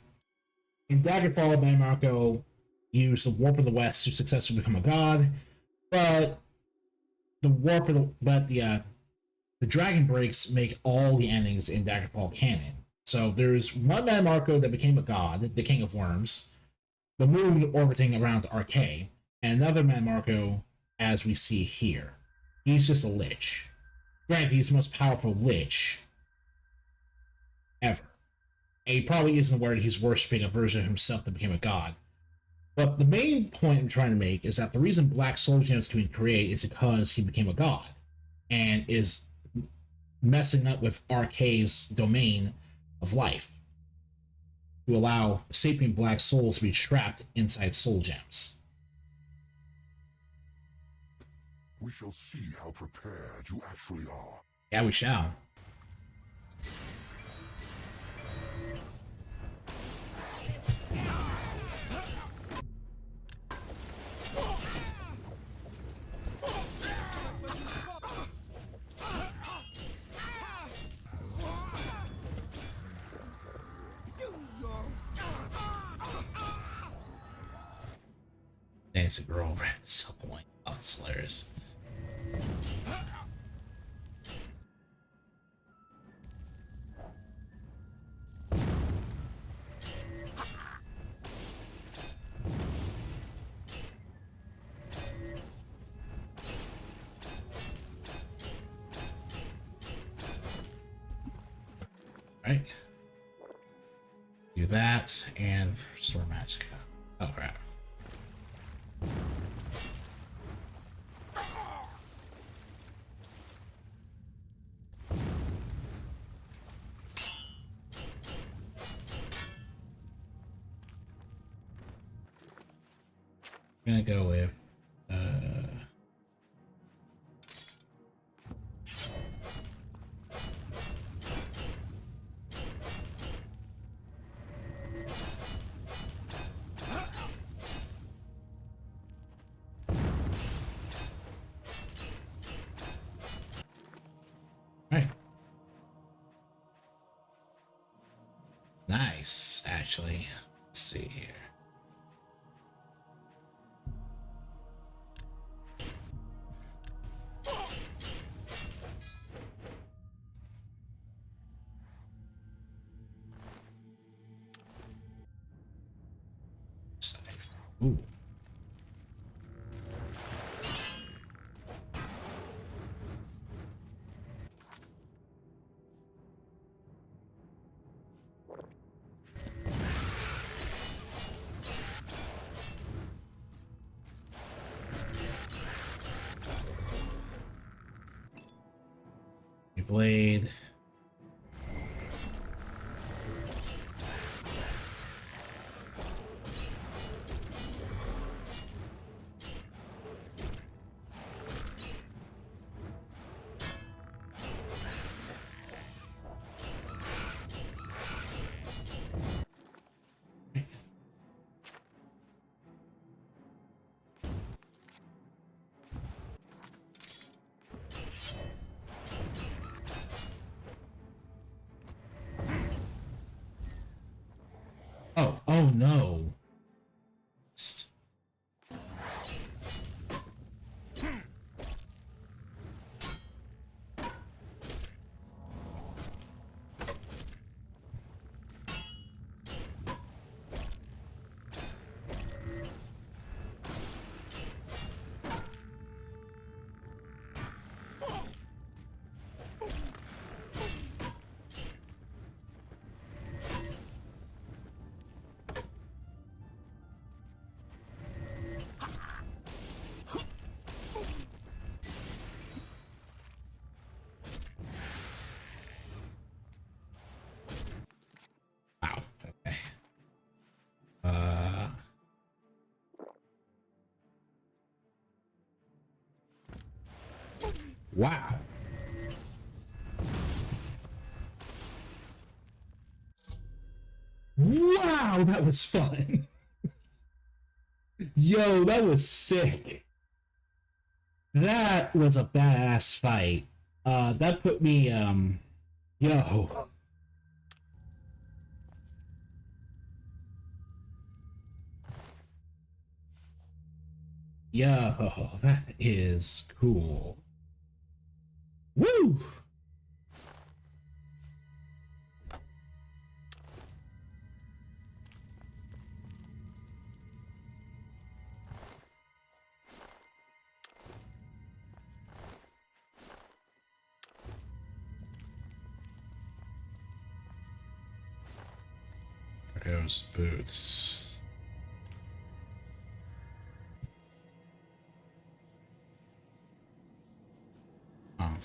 Speaker 1: In Daggerfall, Mannimarco used the Warp of the West to successfully become a god, but the Dragon Breaks make all the endings in Daggerfall canon. So there's one Mannimarco that became a god, the King of Worms, the moon orbiting around Arcane, and another Mannimarco as we see here. He's just a lich. Granted, he's the most powerful lich ever. And he probably isn't aware that he's worshipping a version of himself that became a god. But the main point I'm trying to make is that the reason Black Soul Gems can be created is because he became a god and is messing up with RK's domain of life to allow sapient black souls to be trapped inside soul gems.
Speaker 9: We shall see how prepared you actually are.
Speaker 1: Yeah, we shall. Dancing girl at some point. Oh, that's hilarious. Right. Do that and restore magic. Oh crap. I'm gonna go with right. Nice, actually. Let's see here. Ooh. Your blade. Oh no. Wow. Wow, that was fun. Yo, that was sick. That was a badass fight. That put me, yo. Yo, that is cool. Woo! There goes boots. Oh.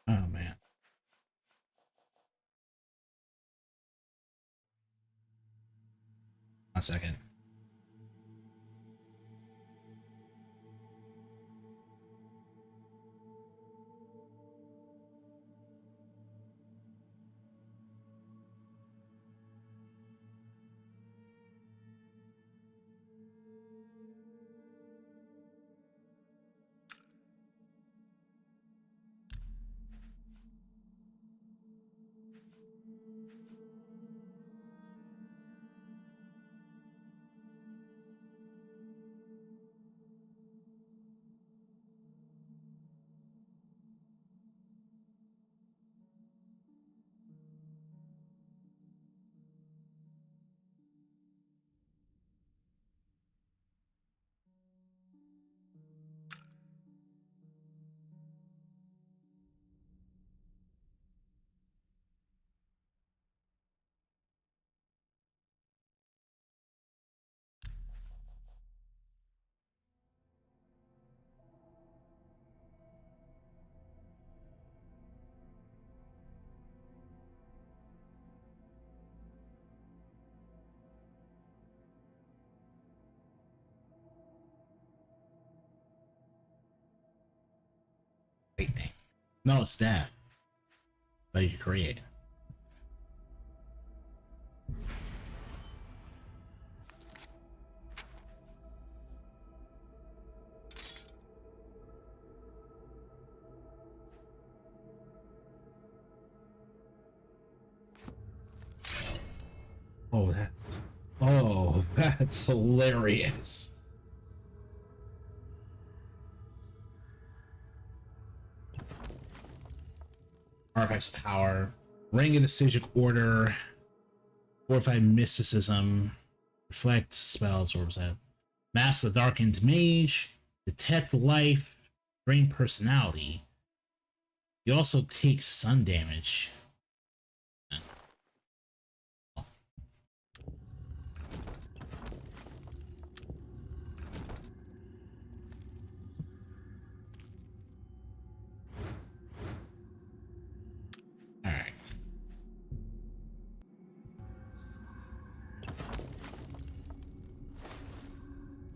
Speaker 1: Oh man. A second. Wait. No, staff that you create. That's hilarious. Artifacts of power, ring of the Sigic Order, fortified mysticism, reflect spells, or was that? Mask of the Darkened Mage, detect life, drain personality. You also take sun damage.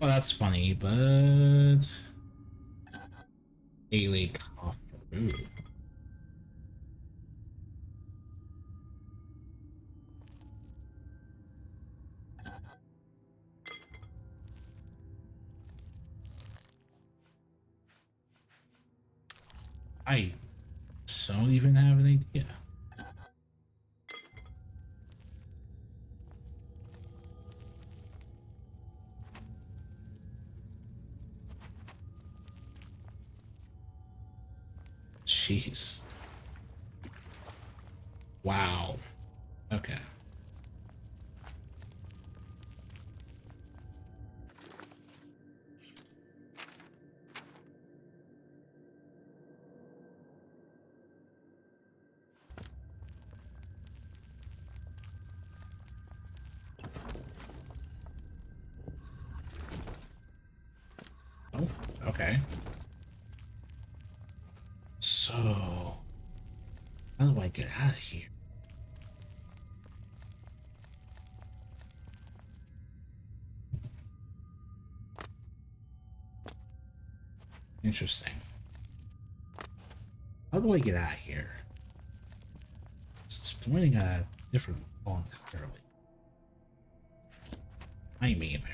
Speaker 1: Oh, that's funny, but daily cough. Ooh. I don't even have an idea. Jeez. Wow. Okay. Oh, okay. So, how do I get out of here? Interesting. How do I get out of here? It's pointing at a different wall entirely. I me apparently.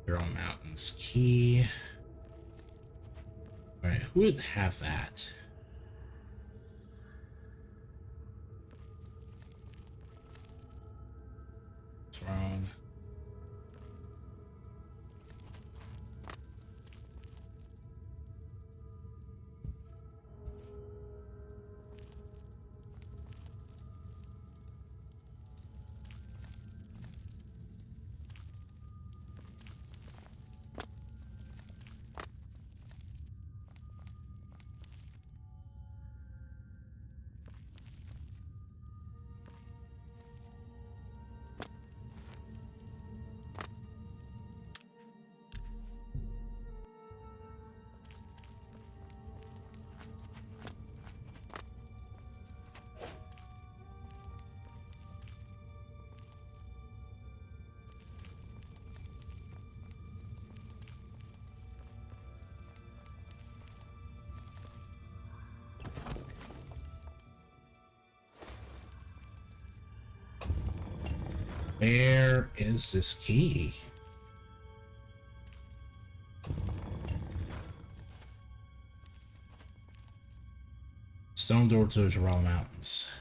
Speaker 1: They're on Mountains Key. Alright, who would have that? Throne. Where is this key? Stone door to the Jurala Mountains.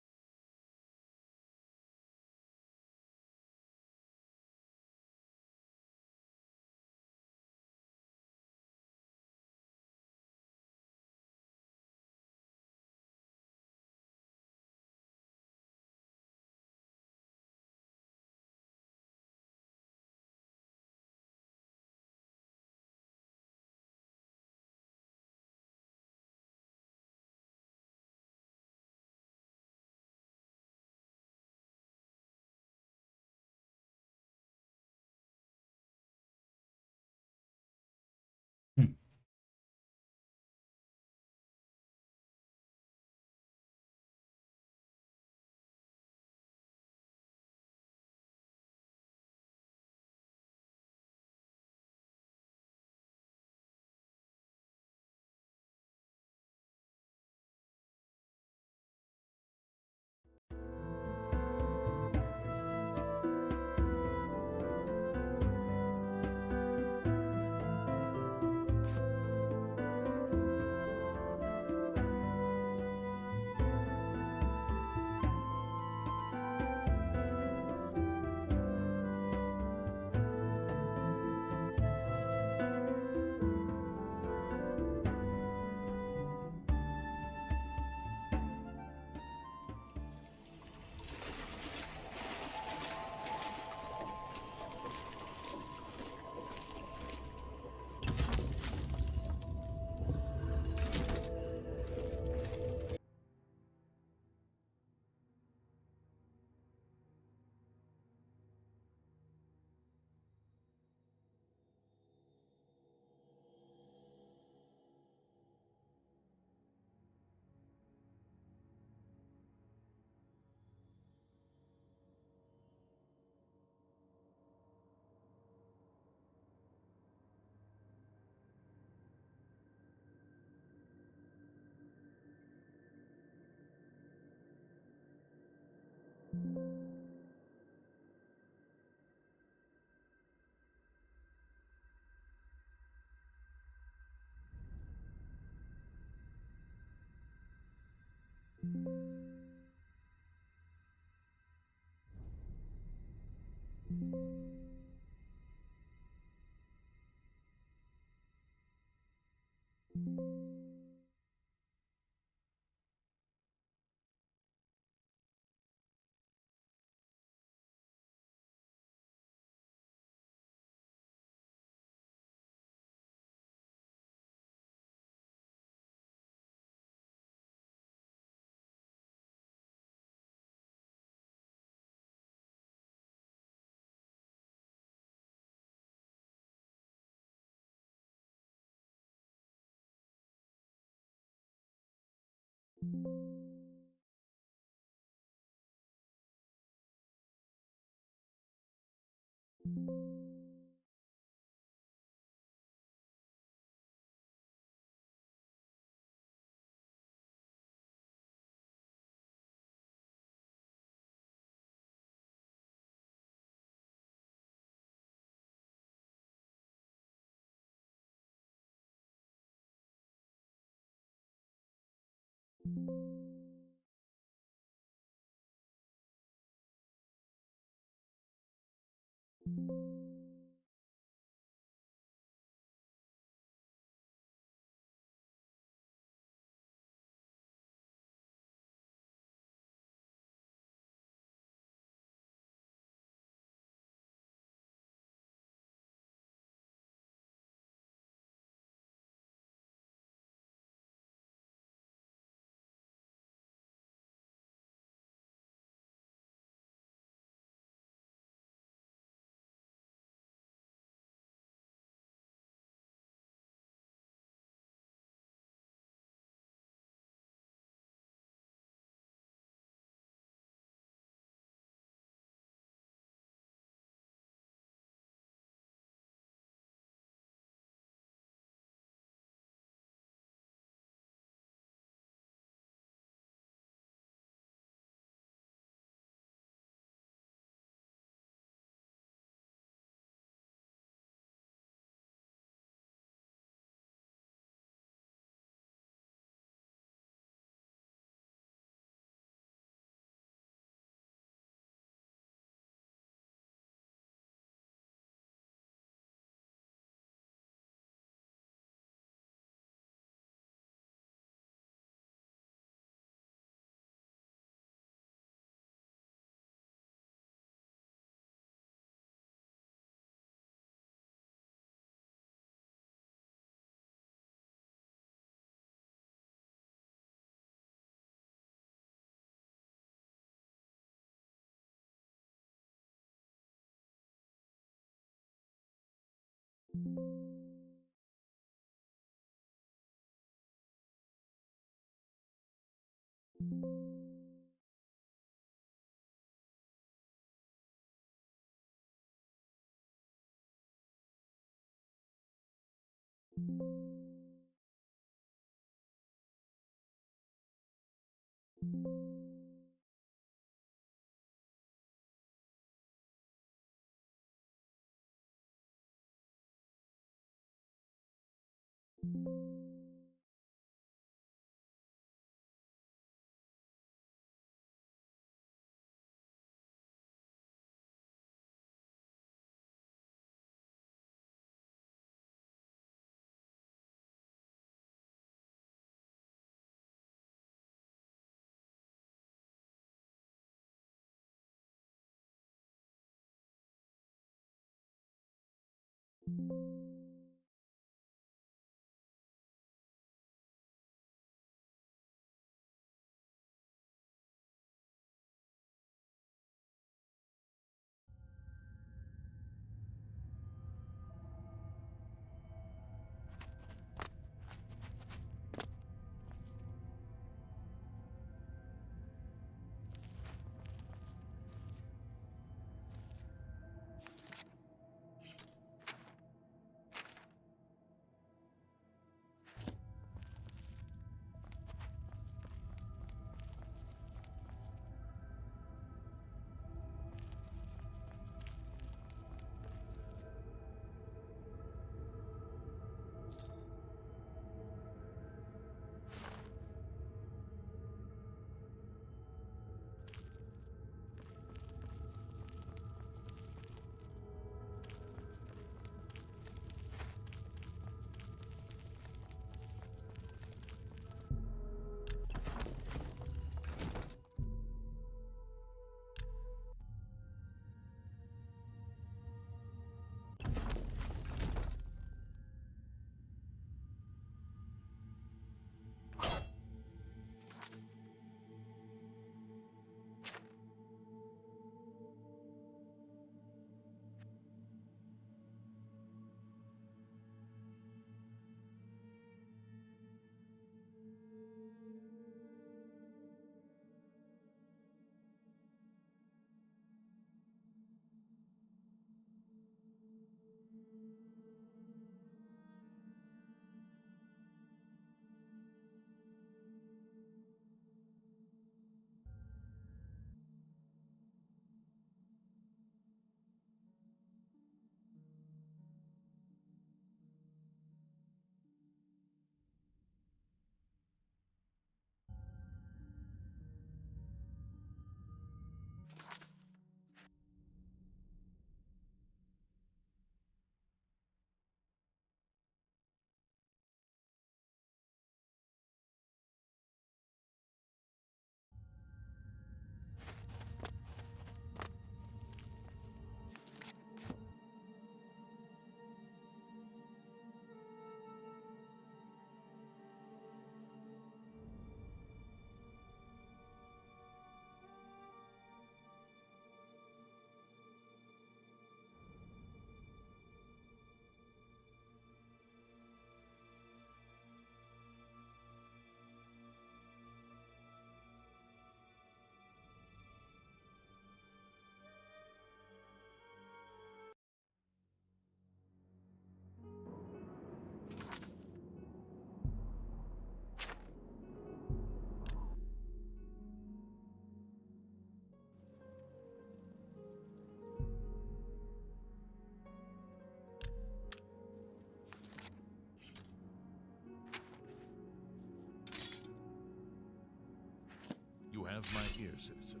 Speaker 3: have my ear, citizen.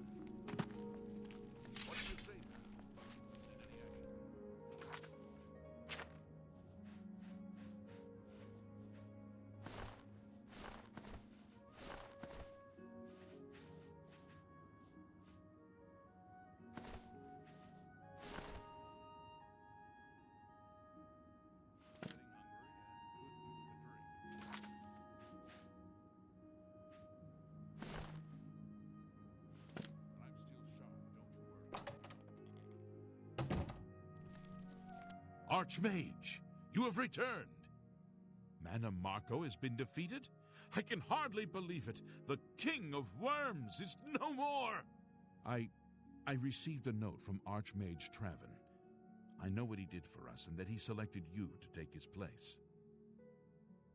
Speaker 3: What do you say now? In any action? Getting hungry and could do with a drink. I'm still sharp, don't you worry. Archmage, you have returned. Mannimarco has been defeated? I can hardly believe it. The King of Worms is no more. I received a note from Archmage Traven. I know what he did for us and that he selected you to take his place.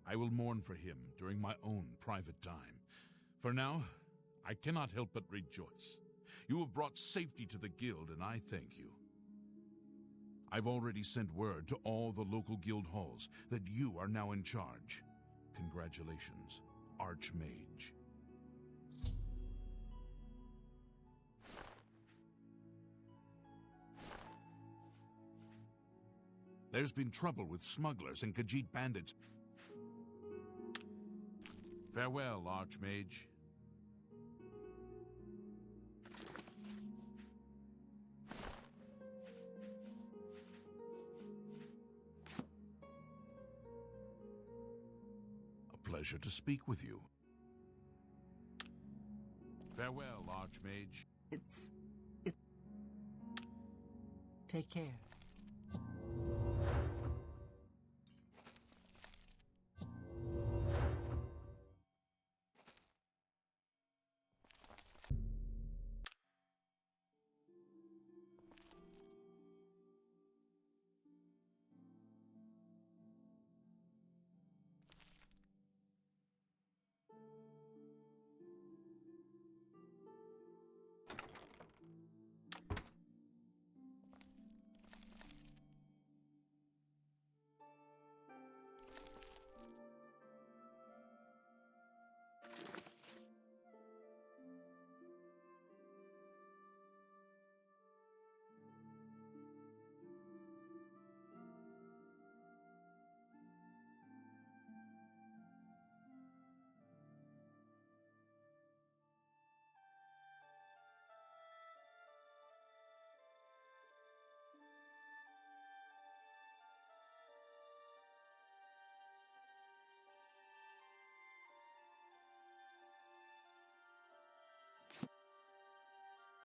Speaker 3: I will mourn for him during my own private time. For now, I cannot help but rejoice. You have brought safety to the guild, and I thank you. I've already sent word to all the local guild halls that you are now in charge. Congratulations, Archmage. There's been trouble with smugglers and Khajiit bandits. Farewell, Archmage. A pleasure to speak with you. Farewell, Archmage.
Speaker 6: It's... Take care.